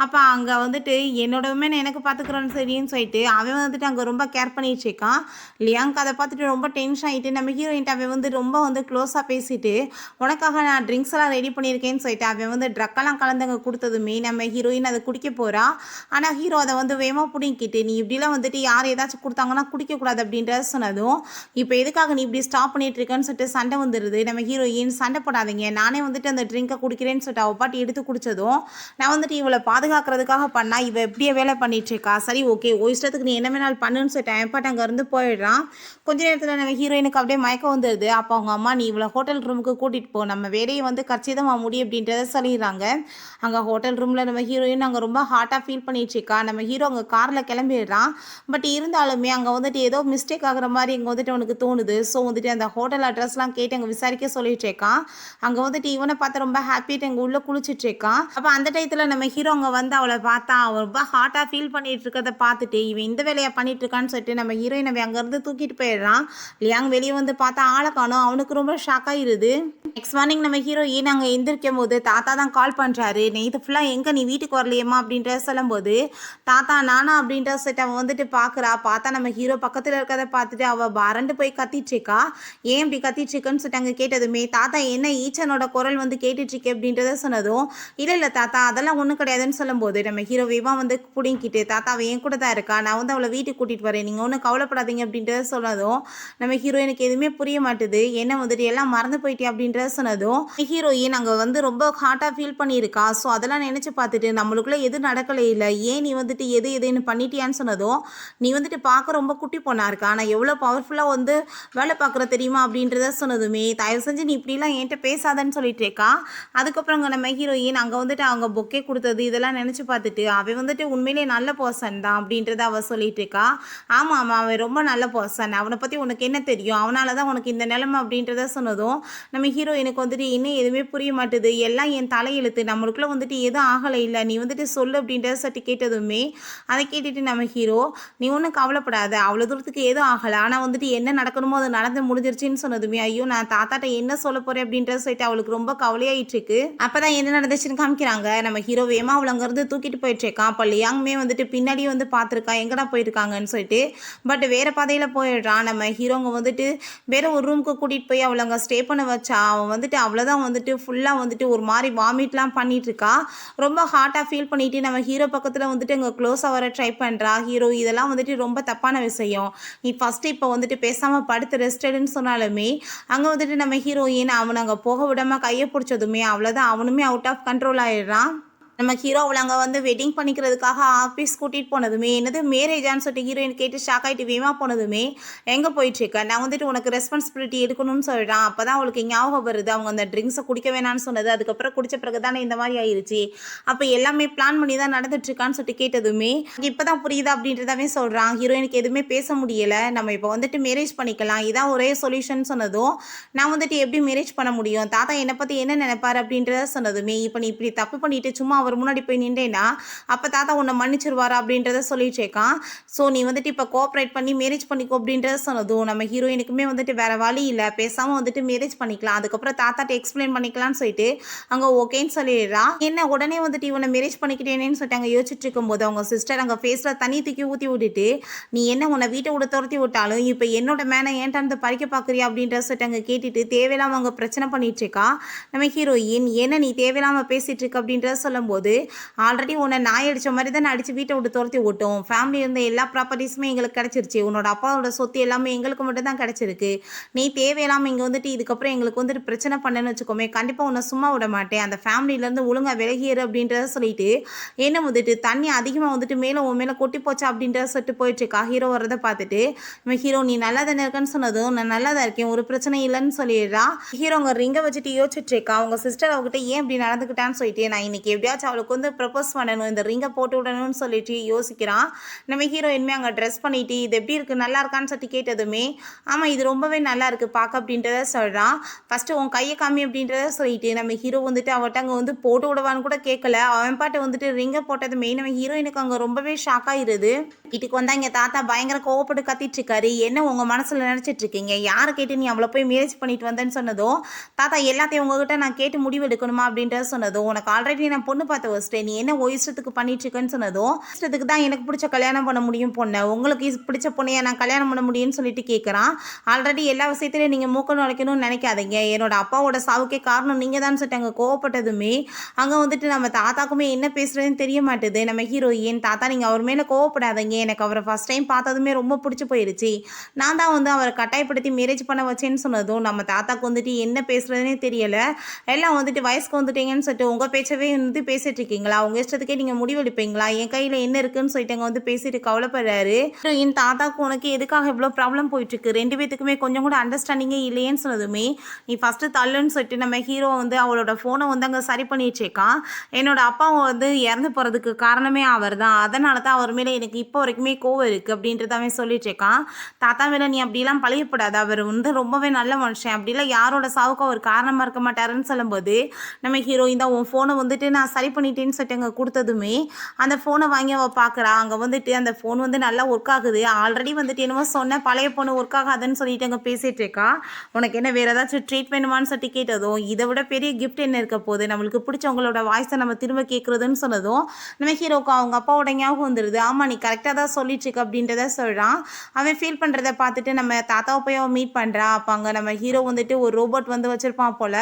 அப்போ அங்கே வந்துட்டு என்னோட உமன் எனக்கு பார்த்துக்குறோன்னு சரின்னு சொல்லிட்டு அவன் வந்துட்டு அங்கே ரொம்ப கேர் பண்ணிட்டு இருக்கான். லியாங்க் அதை பார்த்துட்டு ரொம்ப டென்ஷன் ஆகிட்டு நம்ம ஹீரோயின்ட்டு அவன் வந்து ரொம்ப வந்து க்ளோஸாக பேசிட்டு, "உனக்காக நான் ட்ரிங்க்ஸ் எல்லாம் ரெடி பண்ணியிருக்கேன்னு" சொல்லிட்டு அவன் வந்து ட்ரக்கெல்லாம் கலந்து அங்கே கொடுத்ததுமே நம்ம ஹீரோயின் அதை குடிக்க போகிறா. ஆனால் ஹீரோ அதை வந்து வேகமாக பிடிங்கிட்டு, "நீ இப்படிலாம் வந்துட்டு யார் ஏதாச்சும் கொடுத்தாங்கன்னா குடிக்கக்கூடாது" அப்படின்றத சொன்னதும், "இப்போ எதுக்காக நீ இப்படி ஸ்டாப் பண்ணிட்டு இருக்கேன்னு" சொல்லிட்டு சண்டை வந்துடுது. நம்ம ஹீரோயின், "சண்டை போடாதீங்க, நானே வந்துட்டு அந்த ட்ரிங்கை குடிக்கிறேன்னு" சொல்லிட்டு அவள் பாட்டி எடுத்து குடித்ததும், "நான் வந்துட்டு இவளை பாதுகாக்கிறதுக்காக பண்ணா இவ எப்படியே வேலை பண்ணிட்டு இருக்கா, சரி ஓகே ஓ இஷ்டத்துக்கு நீ என்ன வேணாலும் பண்ணுன்னு" சொல்லிட்டு அவன் பாட்டு அங்கேருந்து போயிடுறான். கொஞ்ச நேரத்தில் நம்ம ஹீரோயினுக்கு அப்படியே மயக்கம் வந்துடுது. அப்போ அவங்க அம்மா, "நீ இவளை ஹோட்டல் ரூமுக்கு கூட்டிகிட்டு போ, நம்ம வேலையை வந்து கச்சிதமாக முடி" அப்படின்றத சொல்லிடுறாங்க. அங்கே ஹோட்டல் ரூமில் நம்ம ஹீரோயின் அங்கே ரொம்ப ஹாட்டாக ஃபீல் பண்ணிட்டு இருக்கா. நம்ம ஹீரோ அங்கே காரில் கிளம்பிடுறான். பட் இருந்தாலுமே அங்கே வந்துட்டு ஏதோ மிஸ்டேக் ஆகுற மாதிரி இங்கே வந்துட்டு அவனுக்கு தோணுது. ஸோ வந்துட்டு அந்த ஹோட்டல் அட்ரஸ்லாம் கேட்டு அங்கே விசாரிக்க சொல்லிட்டு இருக்கான். அங்கே வந்துட்டு இவனை பார்த்து ரொம்ப ஹாப்பியாகிட்டு அங்கே உள்ளே குளிச்சுட்டு இருக்கான். அப்போ அந்த டயத்தில் நம்ம ஹீரோ அங்கே வந்து அவளை பார்த்தா அவள் ரொம்ப ஹாட்டாக ஃபீல் பண்ணிட்டு இருக்கிறத பார்த்துட்டு இவன் இந்த வேலையை பண்ணிட்டு இருக்கான்னு சொல்லிட்டு நம்ம ஹீரோயின் அவன் அங்கேருந்து தூக்கிட்டு போயிடுறான். லியாங் வெளியே வந்து பார்த்தா ஆளை காணோம். அவனுக்கு ரொம்ப ஷாக் ஆகிடுது. நெக்ஸ்ட் மார்னிங் நம்ம ஹீரோயின் அங்கே எந்திரிக்கும் போது தாத்தா தான் கால் பண்ணுறாரு. "நேற்று ஃபுல்லாக எங்கே நீ வீட்டுக்கு வரலையம்மா" அப்படின்றத சொல்லும்போது, "தாத்தா நானா" அப்படின்ற சொல்லிட்டு அவன் வந்துட்டு பார்க்குறா. பார்த்தா நம்ம ஹீரோ பக்கத்தில் இருக்கிறத பார்த்துட்டு அவள் அரண்டு போய் கத்திட்டு இருக்கா. "ஏன் இப்படி கத்திட்டு இருக்கன்னு" சொல்லிட்டு அங்கே கேட்டதுமே, "தாத்தா என்ன ஈச்சனோட குரல் வந்து கேட்டுட்ருக்கு" அப்படின்றத சொன்னதும், "இல்லை இல்லை தாத்தா அதெல்லாம் ஒன்றும் கிடையாதுன்னு" சொல்லும்போது நம்ம ஹீரோவேவா வந்து பிடிங்கிட்டு, "தாத்தா அவள் என் கூட தான் இருக்கா, நான் வந்து அவளை வீட்டுக்கு கூட்டிகிட்டு வரேன், நீங்கள் ஒன்றும் கவலைப்படாதீங்க" அப்படின்றத சொன்னதும் நம்ம ஹீரோயினுக்கு எதுவுமே புரிய மாட்டுது. என்ன வந்துட்டு எல்லாம் மறந்து போயிட்டே அப்படின்றத சொன்னதும் ஹீரோயின் அங்கே வந்து ரொம்ப ஹாட்டாக ஃபீல் பண்ணியிருக்கா. ஸோ அதெல்லாம் நினச்சி பார்த்துட்டு, நம்மளுக்குள்ளே எது நடக்கலை இல்லை, ஏன் நீ வந்துட்டு எது எதுன்னு பண்ணிட்டியான்னு சொன்னதும், "நீ வந்துட்டு பார்க்க ரொம்ப குட்டி பொண்ணாக இருக்கா, ஆனால் எவ்வளோ பவர்ஃபுல்லாக வந்து வேலை பார்க்குற தெரியுமா" அப்படின்றத சொன்னதுமே, "தயவு செஞ்சு நீ இப்படிலாம் என்கிட்ட பேசாதன்னு" சொல்லிட்டு இருக்கா. அதுக்கப்புறம் அங்கே நம்ம ஹீரோயின் அங்கே வந்துட்டு அவங்க பொக்கே கொடுத்தது இதெல்லாம் நினச்சி பார்த்துட்டு, அவன் வந்துட்டு உண்மையிலே நல்ல பர்சன் தான் அப்படின்றத அவள் சொல்லிட்டு இருக்கா. "ஆமாம் ஆமாம் அவன் ரொம்ப நல்ல பர்சன், அவனை பற்றி உனக்கு என்ன தெரியும், அவனால தான் உனக்கு இந்த நிலைமை" அப்படின்றத சொன்னதும் நம்ம ஹீரோயினுக்கு வந்துட்டு இன்னும் எதுவுமே புரிய மாட்டுது. எல்லாம் என் தலையெழுத்து, நம்மளுக்குள்ளே வந்துட்டு எதுவும் ஆகலை இல்லை, நீ வந்துட்டு சொல்லு அப்படின்றத சட்டி கேட்டதுமே அதை கேட்டுட்டு நம்ம ஹீரோ, "நீ ஒன்றும் கவலைப்படாத, அவ்வளோ தூரத்துக்கு எதுவும் ஆகலை, ஆனால் வந்துட்டு என்ன நடக்கணுமோ அது நடந்து முடிஞ்சிருச்சுன்னு" சொன்னதுமே, ஐயோ நான் தாத்தாட்ட என்ன சொல்ல போகிறேன் அப்படின்றத சொல்லிட்டு அவளுக்கு ரொம்ப கவலையாயிட்டு இருக்கு. அப்போ தான் என்ன நடந்துச்சுன்னு காமிக்கிறாங்க. நம்ம ஹீரோ வேகமாக அவளை அங்கேருந்து தூக்கிட்டு போயிட்டுருக்கான். அப்போ லியாங்குமே வந்துட்டு பின்னாடி வந்து பார்த்துருக்கா எங்கடா போயிருக்காங்கன்னு சொல்லிட்டு. பட் வேறு பாதையில் போயிடுறான். நம்ம ஹீரோங்க வந்துட்டு வேற ஒரு ரூமுக்கு கூட்டிகிட்டு போய் அவளை அங்கே ஸ்டே பண்ண வச்சா அவன் வந்துட்டு அவ்வளோதான் வந்துட்டு ஃபுல்லாக வந்துட்டு ஒரு மாதிரி வாமிட்லாம் பண்ணிட்டு இருக்கா. ரொம்ப ஹார்ட்டாக ஃபீல் பண்ணிட்டு நம்ம ஹீரோ பக்கத்தில் வந்துட்டு அங்கே க்ளோஸாக வர ட்ரை பண்ணுறா. ஹீரோ இதெல்லாம் வந்துட்டு ரொம்ப தப்பான விஷயம், நீ ஃபஸ்ட்டு இப்போ வந்துட்டு பேசாமல் படுத்து ரெஸ்ட் எடுன்னு சொன்னாலுமே அங்கே வந்துட்டு நம்ம ஹீரோயின் அவனை அங்கே போக விடாமல் கையை பிடிச்சதுமே அவ்வளோதான் அவனுமே அவுட் ஆஃப் கண்ட்ரோல் ஆயிடுறான். நம்ம ஹீரோ அவளை அங்கே வந்து வெட்டிங் பண்ணிக்கிறதுக்காக ஆஃபீஸ் கூட்டிகிட்டு போனதுமே என்னது மேரேஜான்னு சொல்லிட்டு ஹீரோயின் கேட்டு ஷாக் ஆகிட்டு வேகமாக போனதுமே எங்கே போயிட்டுருக்கேன் நான் வந்துட்டு உனக்கு ரெஸ்பான்சிபிலிட்டி எடுக்கணும்னு சொல்கிறான். அப்போ தான் அவளுக்கு ஞாபகம் வருது அவங்க அந்த ட்ரிங்க்ஸை குடிக்க வேணான்னு சொன்னது, அதுக்கப்புறம் குடித்த பிறகு தானே இந்த மாதிரி ஆயிடுச்சு, அப்போ எல்லாமே பிளான் பண்ணி தான் நடந்துட்டுருக்கான்னு சொல்லிட்டு கேட்டதுமே இப்போ தான் புரியுது அப்படின்றதாவே சொல்கிறான். ஹீரோயினுக்கு எதுவுமே பேச முடியலை. நம்ம இப்போ வந்துட்டு மேரேஜ் பண்ணிக்கலாம், இதான் ஒரே சொல்யூஷன் சொன்னதும் நான் வந்துட்டு எப்படி மேரேஜ் பண்ண முடியும், தாத்தா என்னை பற்றி என்ன நினைப்பார் அப்படின்றத சொன்னதுமே இப்போ நீ இப்படி தப்பு பண்ணிட்டு சும்மா அவர் முன்னாடி போய் நின்றேன்னா அப்போ தாத்தா உன்னை மன்னிச்சிருவாரா அப்படின்றத சொல்லிட்டேக்கான். ஸோ நீ வந்துட்டு இப்போ கோஆப்ரேட் பண்ணி மேரேஜ் பண்ணிக்கோ அப்படின்றத சொன்னதும் நம்ம ஹீரோயினுக்குமே வந்துட்டு வேற வழி இல்லை, பேசாமல் வந்துட்டு மேரேஜ் பண்ணிக்கலாம், அதுக்கப்புறம் தாத்தாட்ட எக்ஸ்பிளைன் பண்ணிக்கலாம்னு சொல்லிட்டு அங்கே ஓகேன்னு சொல்லிடுறா. என்ன உடனே வந்துட்டு இவனை மேரேஜ் பண்ணிக்கிட்டேனேன்னு சொல்லிட்டு அங்கே யோசிச்சுட்டு இருக்கும்போது அவங்க சிஸ்டர் அங்கே ஃபேஸில் தண்ணி தூக்கி ஊற்றி விட்டுட்டு நீ என்ன உன்னை வீட்டை விட துரத்தி விட்டாலும் இப்போ என்னோட மேனை ஏன்ட்டு பறிக்க பார்க்குறியா அப்படின்றத சொல்லிட்டு அங்கே கேட்டுட்டு தேவையில்லாமல் அவங்க பிரச்சனை பண்ணிட்டு இருக்கா. நம்ம ஹீரோயின் என்ன நீ தேவையில்லாமல் பேசிட்டு இருக்க அப்படின்றத சொல்லும்போது ஆல்ரெடி உன்னை நாய் அடித்த மாதிரி தான் அடித்து வீட்டை விட்டு துரத்தி விட்டோம், ஃபேமிலி இருந்த எல்லா ப்ராப்பர்ட்டிஸுமே எங்களுக்கு கிடச்சிருச்சு, உன்னோட அப்பாவோட சொத்து எல்லாமே எங்களுக்கு மட்டும் தான் கிடச்சிருக்கு, நீ தேவையில்லாமல் இங்கே வந்துட்டு இதுக்கப்புறம் எங்களுக்கு வந்துட்டு பிரச்சனை பண்ணேன்னு வச்சுக்கோமே கண்டிப்பாக உன்னை சும்மா விட மாட்டேன், அந்த ஃபேமிலியிலேருந்து ஒழுங்காக விலகிடு அப்படின்றத சொல்லிட்டு என்ன வந்துட்டு தண்ணி அதிகமாக வந்துட்டு மேலே உன் மேலே கொட்டி போச்சா அப்படின்றத சொல்லிட்டு போயிட்டுருக்கா. ஹீரோ வரதை பார்த்துட்டு நம்ம ஹீரோ நீ நல்லா தானே இருக்கேன்னு சொன்னதும் நான் நல்லா தான் இருக்கேன் ஒரு பிரச்சனை இல்லைன்னு சொல்லிடுறா. ஹீரோ அவங்க ரிங்கை வச்சுட்டு யோசிச்சுட்டு இருக்கா. அவங்க சிஸ்டர் அவகிட்ட ஏன் இப்படி நடந்துக்கிட்டான்னு சொல்லிட்டு நான் இன்னைக்கு எப்படியாச்சும் அவளுக்கு வந்து ப்ரப்போஸ் பண்ணணும், இந்த ரிங்கை போட்டு விடணும்னு சொல்லிட்டு யோசிக்கிறான். நம்ம ஹீரோயின்மே அங்கே ட்ரெஸ் பண்ணிட்டு இது எப்படி இருக்குது நல்லா இருக்கான்னு சொல்லிட்டு கேட்டதுமே ஆமாம் இது ரொம்பவே நல்லா இருக்குது பார்க்க அப்படின்றத சொல்கிறான். ஃபஸ்ட்டு உன் கையை காமி அப்படின்றத சொல்லிட்டு நம்ம ஹீரோ வந்துட்டு அவட்ட அங்கே வந்து போட்டு விடுவான்னு கூட கேட்கல, அவன் பாட்டு வந்துட்டு ரிங்கை போட்டதுமே நம்ம ஹீரோயினுக்கு அங்கே ரொம்பவே ஷாக் ஆகிடுது. வீட்டுக்கு வந்தால் இங்கே தாத்தா பயங்கர கோவப்பட்டு கத்திட்டு இருக்காரு, என்ன உங்கள் மனசில் நினச்சிட்டு இருக்கீங்க, யாரை கேட்டு நீ அவளை போய் மேரேஜ் பண்ணிட்டு வந்தேன்னு சொன்னதும் தாத்தா எல்லாத்தையும் உங்ககிட்ட நான் கேட்டு முடிவு எடுக்கணுமா அப்படின்றத சொன்னதும் உனக்கு ஆல்ரெடி நான் பொண்ணு பார்த்து வச்சிட்டேன், நீ என்ன இஷ்டத்துக்கு பண்ணிட்டு இருக்கேன்னு சொன்னதும் இஷ்டத்துக்கு தான் எனக்கு பிடிச்ச கல்யாணம் பண்ண முடியும் பொண்ணை, உங்களுக்கு பிடிச்ச பொண்ணையை நான் கல்யாணம் பண்ண முடியும்னு சொல்லிட்டு கேட்குறான். ஆல்ரெடி எல்லா விஷயத்திலையும் நீங்கள் மூக்க நுழைக்கணும்னு நினைக்காதீங்க, என்னோட அப்பாவோட சாவுக்கே காரணம் நீங்கள் தான் சொல்லிட்டு அங்கே கோவப்பட்டதுமே அங்கே வந்துட்டு நம்ம தாத்தாக்குமே என்ன பேசுகிறதுன்னு தெரிய மாட்டுது. நம்ம ஹீரோயின் தாத்தா நீங்கள் அவர் மேலே கோவப்படாதீங்க, எனக்கு அவரை ஃபஸ்ட் டைம் பார்த்ததுமே ரொம்ப பிடிச்சி போயிடுச்சு, நான் தான் வந்து அவரை கட்டாயப்படுத்தி மேரேஜ் பண்ண வச்சேன்னு சொன்னதும் நம்ம தாத்தாக்கு வந்துட்டு என்ன பேசுகிறதுனே தெரியலை. எல்லாம் வந்துட்டு வயசுக்கு வந்துட்டீங்கன்னு சொல்லிட்டு உங்கள் பேச்சவே வந்து பேசிகிட்டு இருக்கீங்களா, உங்கள் இஷ்டத்துக்கே நீங்கள் முடிவெடுப்பீங்களா, என் கையில் என்ன இருக்குன்னு சொல்லிட்டு அங்கே வந்து பேசிட்டு கவலைப்படுறாரு. என் தாத்தாக்கு உனக்கு எதுக்காக இவ்வளோ ப்ராப்ளம் போயிட்டுருக்கு, ரெண்டு பேத்துக்குமே கொஞ்சம் கூட அண்டர்ஸ்டாண்டிங்கே இல்லையேன்னு சொன்னதுமே நீ ஃபஸ்ட்டு தள்ளுன்னு சொல்லிட்டு நம்ம ஹீரோ வந்து அவளோட ஃபோனை வந்து அங்கே சரி பண்ணிட்டுருக்கான். என்னோட அப்பாவை வந்து இறந்து போகிறதுக்கு காரணமே அவர் தான், அதனால தான் அவர் மேலே எனக்கு இப்போ வரைக்குமே கோவம் இருக்குது அப்படின்றதாவே சொல்லிட்டுருக்கான். தாத்தா மேலே நீ அப்படிலாம் பழகப்படாது, அவர் வந்து ரொம்பவே நல்ல மனுஷன், அப்படிலாம் யாரோட சாவுக்கும் அவர் காரணமாக இருக்க மாட்டாருன்னு சொல்லும்போது நம்ம ஹீரோயின் தான் உன் ஃபோனை வந்துட்டு நான் சரி பண்ணிட்டேன்னு சொல்லிட்டு அங்கே கொடுத்ததுமே அந்த ஃபோனை வாங்கி அவள் பார்க்குறா. அங்கே வந்துட்டு அந்த ஃபோன் வந்து நல்லா ஒர்க் ஆகுது, ஆல்ரெடி வந்துட்டு என்னமோ சொன்ன பழைய ஃபோனு ஒர்க் ஆகாதுன்னு சொல்லிட்டு அங்கே பேசிகிட்டு இருக்கா. உனக்கு என்ன வேறு ஏதாச்சும் ட்ரீட் வேணுமான்னு சொல்லிட்டு கேட்டதும் இதை விட பெரிய கிஃப்ட் என்ன இருக்க போகுது, நம்மளுக்கு பிடிச்சவங்களோட வாய்ஸை நம்ம திரும்ப கேட்குறதுன்னு சொன்னதும் நம்ம ஹீரோக்கு அவங்க அப்பாவோட ஞாபகம் வந்துடுது. ஆமாம் நீ கரெக்டாக தான் சொல்லிட்டு இருக்க அப்படின்றத சொல்கிறான். அவன் ஃபீல் பண்ணுறதை பார்த்துட்டு நம்ம தாத்தாவை போய் அவன் மீட் பண்ணுறா. அப்போ அங்கே நம்ம ஹீரோ வந்துட்டு ஒரு ரோபோட் வந்து வச்சுருப்பான் போல்,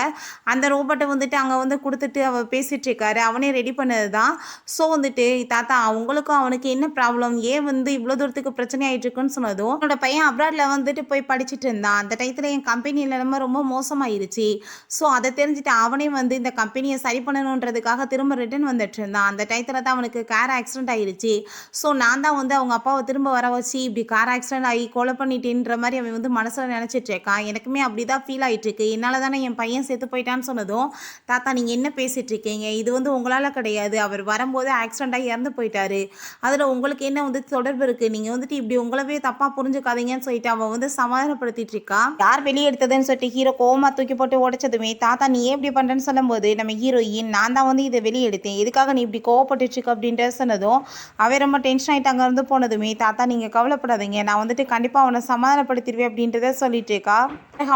அந்த ரோபோட்டை வந்துட்டு அங்கே வந்து கொடுத்துட்டு அவள் பேசிகிட்டு இருக்காரு, அவனே ரெடி பண்ணது தான். ஸோ வந்துட்டு தாத்தா அவங்களுக்கும் அவனுக்கு என்ன ப்ராப்ளம், ஏன் வந்து இவ்வளோ தூரத்துக்கு பிரச்சனை ஆகிட்டு இருக்குன்னு சொன்னதும் என்னோட பையன் அப்ராடில் வந்துட்டு போய் படிச்சுட்டு இருந்தான், அந்த டயத்தில் என் கம்பெனி நிலைமை ரொம்ப மோசமாயிருச்சு, ஸோ அதை தெரிஞ்சுட்டு அவனே வந்து இந்த கம்பெனியை சரி பண்ணணுன்றதுக்காக திரும்ப ரிட்டர்ன் வந்துட்டு இருந்தான், அந்த டயத்தில் தான் அவனுக்கு கார் ஆக்சிடென்ட் ஆகிருச்சு, ஸோ நான் தான் வந்து அவங்க அப்பாவை திரும்ப வர வச்சு இப்படி கார் ஆக்சிடென்ட் ஆகி கொலை பண்ணிட்டேன்ற மாதிரி அவன் வந்து மனசில் நினச்சிட்டு இருக்கான். எனக்குமே அப்படி தான் ஃபீல் ஆகிட்டு இருக்கு, என்னால் தானே என் பையன் செத்து போயிட்டான்னு சொன்னதும் தாத்தா நீங்கள் என்ன பேசிகிட்டு இருக்கீங்க, இது வந்து உங்களை உங்களால் கிடையாது. அவர் வரும்போது ஆக்சிடென்ட் ஆகி இறந்து போயிட்டாரு. அதில் உங்களுக்கு என்ன வந்து தொடர்பு இருக்குது? நீங்கள் வந்துட்டு இப்படி உங்களவே தப்பாக புரிஞ்சுக்காதீங்கன்னு சொல்லிட்டு அவள் வந்து சமாதானப்படுத்திட்டு இருக்கா. யார் வெளியே எடுத்ததுன்னு சொல்லிட்டு ஹீரோ கோவமா தூக்கி போட்டு உடைச்சதுமே தாத்தா நீ ஏன் இப்படி பண்ணுறேன்னு சொல்லும்போது நம்ம ஹீரோயின் நான் தான் வந்து இதை வெளியே எடுத்தேன், எதுக்காக நீ இப்படி கோவப்பட்டுட்டு இருக்க அப்படின்ட்டு சொன்னதும் அவன் ரொம்ப டென்ஷன் ஆகிட்டு அங்கே இருந்து போனதுமே தாத்தா நீங்கள் கவலைப்படாதீங்க, நான் வந்துட்டு கண்டிப்பாக அவனை சமாதானப்படுத்திடுவேன் அப்படின்றத சொல்லிட்டு இருக்கா.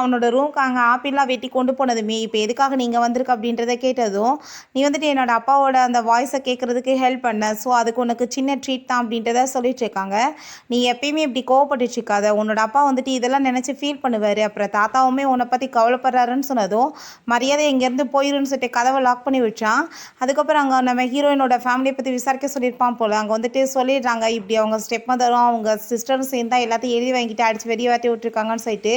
அவனோட ரூம்க்கு அங்கே ஆப்பிள்லாம் வெட்டி கொண்டு போனதுமே இப்போ எதுக்காக நீங்கள் வந்திருக்க அப்படின்றத கேட்டதும் நீ வந்துட்டு என்னோட அப்பாவோட அந்த வாய்ஸை கேட்குறதுக்கு ஹெல்ப் பண்ண, ஸோ அதுக்கு உனக்கு சின்ன ட்ரீட் தான் அப்படின்றத சொல்லிட்டு இருக்காங்க. நீ எப்பயுமே இப்படி கோவப்பட்டுட்டு இருக்காத, உன்னோட அப்பா வந்துட்டு இதெல்லாம் நினச்சி ஃபீல் பண்ணுவார், அப்புறம் தாத்தாவுமே உன்னை பற்றி கவலைப்படுறாருன்னு சொன்னதும் மரியாதை இங்கேருந்து போயிருன்னு சொல்லிட்டு கதவை லாக் பண்ணி வச்சான். அதுக்கப்புறம் அங்கே நம்ம ஹீரோயினோட ஃபேமிலியை பற்றி விசாரிக்க சொல்லியிருப்பான் போல். அங்கே வந்துட்டு சொல்லிடுறாங்க இப்படி அவங்க ஸ்டெப் மதரும் அவங்க சிஸ்டரும் சேர்ந்தா எல்லாத்தையும் எழுதி வாங்கிட்டு அடிச்சு வெளியே வாட்டி விட்டுருக்காங்கன்னு சொல்லிட்டு.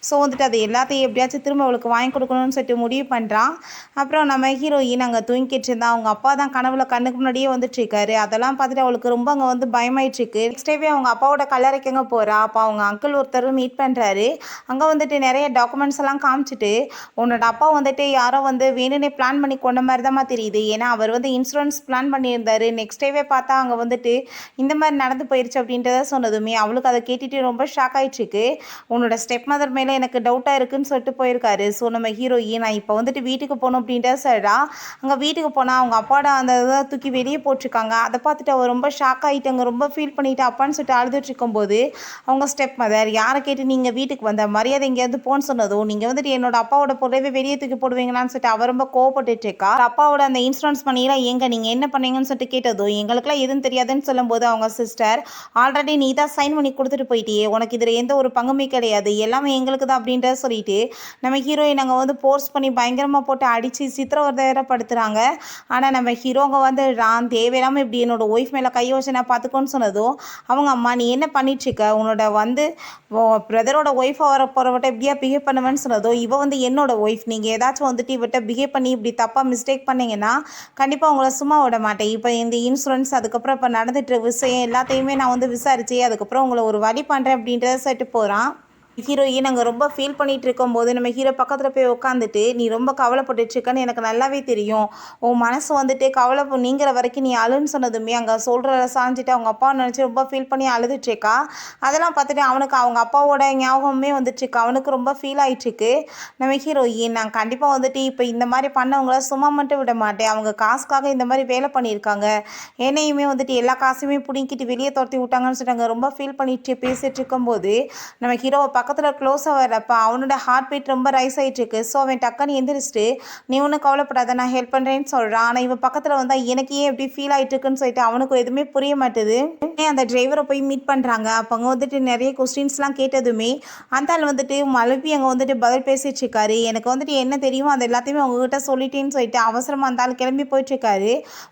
ஸோ வந்துட்டு அது எல்லாத்தையும் எப்படியாச்சும் திரும்ப அவளுக்கு வாங்கி கொடுக்கணும்னு சொல்லிட்டு முடிவு பண்ணுறான். அப்புறம் நம்ம ஹீரோயின் அங்கே தூங்கிட்டு இருந்தா அவங்க அப்பா தான் கனவுல கண்ணுக்கு முன்னாடியே வந்துட்டு இருக்காரு. அதெல்லாம் பார்த்துட்டு அவளுக்கு ரொம்ப அங்கே வந்து பயமாயிட்டு இருக்கு. நெக்ஸ்ட் டேவே அவங்க அப்பாவோட கல்லறைக்குங்க போகிறா. அப்போ அவங்க அங்கிள் ஒருத்தர் மீட் பண்ணுறாரு. அங்கே வந்துட்டு நிறைய டாக்குமெண்ட்ஸ் எல்லாம் காமிச்சிட்டு உன்னோட அப்பா வந்துட்டு யாரோ வந்து வேணும்னே பிளான் பண்ணி கொண்ட மாதிரி தான் தெரியுது, ஏன்னா அவர் வந்து இன்சூரன்ஸ் பிளான் பண்ணியிருந்தாரு. நெக்ஸ்ட் டேவே பார்த்தா அங்கே வந்துட்டு இந்த மாதிரி நடந்து போயிடுச்சு அப்படின்றத சொன்னதுமே அவளுக்கு அதை கேட்டுட்டு ரொம்ப ஷாக் ஆயிடுச்சுக்கு. உன்னோட ஸ்டெப் மதர் மேலே எனக்கு டவுட்டாக இருக்குன்னு சொல்லிட்டு போயிருக்காரு. ஸோ நம்ம ஹீரோயின் நான் இப்போ வந்துட்டு வீட்டுக்கு போகணும் அப்படின்ற சொல்கிறா. அங்கே வீட்டுக்கு போனால் அவங்க அப்பாவோட அந்த இதை தூக்கி வெளியே போட்டிருக்காங்க. அதை பார்த்துட்டு அவள் ரொம்ப ஷாக் ஆகிட்டாங்க, ரொம்ப ஃபீல் பண்ணிட்டு அப்பான்னு சொல்லிட்டு அழுதுட்டு இருக்கும்போது அவங்க ஸ்டெப் மதர் யாரை கேட்டு நீங்கள் வீட்டுக்கு வந்த, மரியாதை எங்கேயாவது போன்னு சொன்னதும் நீங்கள் வந்துட்டு என்னோட அப்பாவோட பொருளவே வெளியே தூக்கி போடுவீங்களான்னு சொல்லிட்டு அவர் ரொம்ப கோவப்பட்டுட்டு இருக்கா. அப்பாவோட அந்த இன்சூரன்ஸ் பண்ணிலாம் எங்க நீங்கள் என்ன பண்ணீங்கன்னு சொல்லிட்டு கேட்டதும் எங்களுக்குலாம் எதுவும் தெரியாதுன்னு சொல்லும்போது அவங்க சிஸ்டர் ஆல்ரெடி நீ தான் சைன் பண்ணி கொடுத்துட்டு போயிட்டியே, உனக்கு இதில் எந்த ஒரு பங்குமே கிடையாது, எல்லாமே எங்களுக்கு தான் அப்படின்றத சொல்லிட்டு நம்ம ஹீரோயின் அங்கே வந்து போர்ஸ் பண்ணி பயங்கரமாக போட்டு அடித்து சித்திரவதைப்படுத்துகிறாங்க. ஆனால் நம்ம ஹீரோங்க வந்து நான் தேவையில்லாமல் இப்படி என்னோட ஒய்ஃப் மேலே கை வச்சு நான் பார்த்துக்கோன்னு சொன்னதும் அவங்க அம்மா நீ என்ன பண்ணிட்டுருக்க, உன்னோட வந்து பிரதரோட ஒய்ஃபை வர போகிறவட்ட இப்படியா பிஹேவ் பண்ணுவேன்னு சொன்னதும் இவ வந்து என்னோட ஒய்ஃப், நீங்கள் ஏதாச்சும் வந்துட்டு இவட்ட பிஹேவ் பண்ணி இப்படி தப்பாக மிஸ்டேக் பண்ணிங்கன்னா கண்டிப்பாக உங்களை சும்மா விட மாட்டேன். இப்போ இந்த இன்சூரன்ஸ் அதுக்கப்புறம் இப்போ நடந்துட்டு விஷயம் எல்லாத்தையுமே நான் வந்து விசாரித்து அதுக்கப்புறம் உங்களை ஒரு வழி பண்ணுறேன் அப்படின்றத சொல்லிட்டு போகிறான். ஹீரோயின் அங்கே ரொம்ப ஃபீல் பண்ணிகிட்டு இருக்கும்போது நம்ம ஹீரோ பக்கத்தில் போய் உட்காந்துட்டு நீ ரொம்ப கவலைப்பட்டுருக்கன்னு எனக்கு நல்லாவே தெரியும், உன் மனசு வந்துட்டு கவலை நீங்கிற வரைக்கும் நீ அழுன்னு சொன்னதுமே அங்கே சொல்கிற சாஞ்சிட்டு அவங்க அப்பாவை நினச்சி ரொம்ப ஃபீல் பண்ணி அழுதுட்ருக்கா. அதெல்லாம் பார்த்துட்டு அவனுக்கு அவங்க அப்பாவோட ஞாபகமே வந்துட்டுருக்கு. அவனுக்கு ரொம்ப ஃபீல் ஆகிட்டுருக்கு. நம்ம ஹீரோயின் நான் கண்டிப்பாக வந்துட்டு இப்போ இந்த மாதிரி பண்ணவங்கள சும்மா மட்டும் விட மாட்டேன், அவங்க காசுக்காக இந்த மாதிரி வேலை பண்ணியிருக்காங்க, என்னையுமே வந்துட்டு எல்லா காசுமே பிடிங்கிட்டு வெளியே துரத்தி விட்டாங்கன்னு சொல்லிட்டாங்க. ரொம்ப ஃபீல் பண்ணிட்டு பேசிகிட்டு இருக்கும்போது நம்ம ஹீரோவை பக்கத்தில் க்ளோஸாக வரப்ப அவனோட ஹார்ட் பீட் ரொம்ப ரைஸ் ஆகிட்டு இருக்கு. ஸோ அவன் டக்குன்னு எந்திரிச்சிட்டு நீ ஒன்றும் கவலைப்படாத நான் ஹெல்ப் பண்ணுறேன்னு சொல்கிறான். ஆனால் இவன் பக்கத்தில் வந்தால் எனக்கு ஏன் எப்படி ஃபீல் ஆகிட்டு இருக்குன்னு சொல்லிட்டு அவனுக்கு எதுவுமே புரிய மாட்டுது. அந்த டிரைவரை போய் மீட் பண்ணுறாங்க. அப்போ அங்கே வந்துட்டு நிறைய கொஸ்டின்ஸ்லாம் கேட்டதுமே அந்த ஆள் வந்துட்டு மழுப்பி அங்கே வந்துட்டு பதில் பேசிட்டு இருக்காரு. எனக்கு வந்துட்டு என்ன தெரியுமோ அது எல்லாத்தையுமே அவங்ககிட்ட சொல்லிட்டேன்னு சொல்லிட்டு அவசரமாக அந்த ஆள் கிளம்பி போயிட்டுருக்காரு.